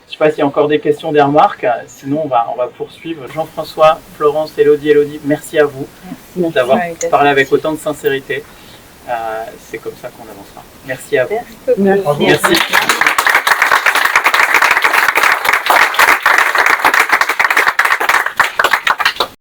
sais pas s'il y a encore des questions, des remarques, sinon on va poursuivre. Jean-François, Florence, Elodie, merci à vous d'avoir parlé avec autant de sincérité. C'est comme ça qu'on avancera. Merci à vous. Merci.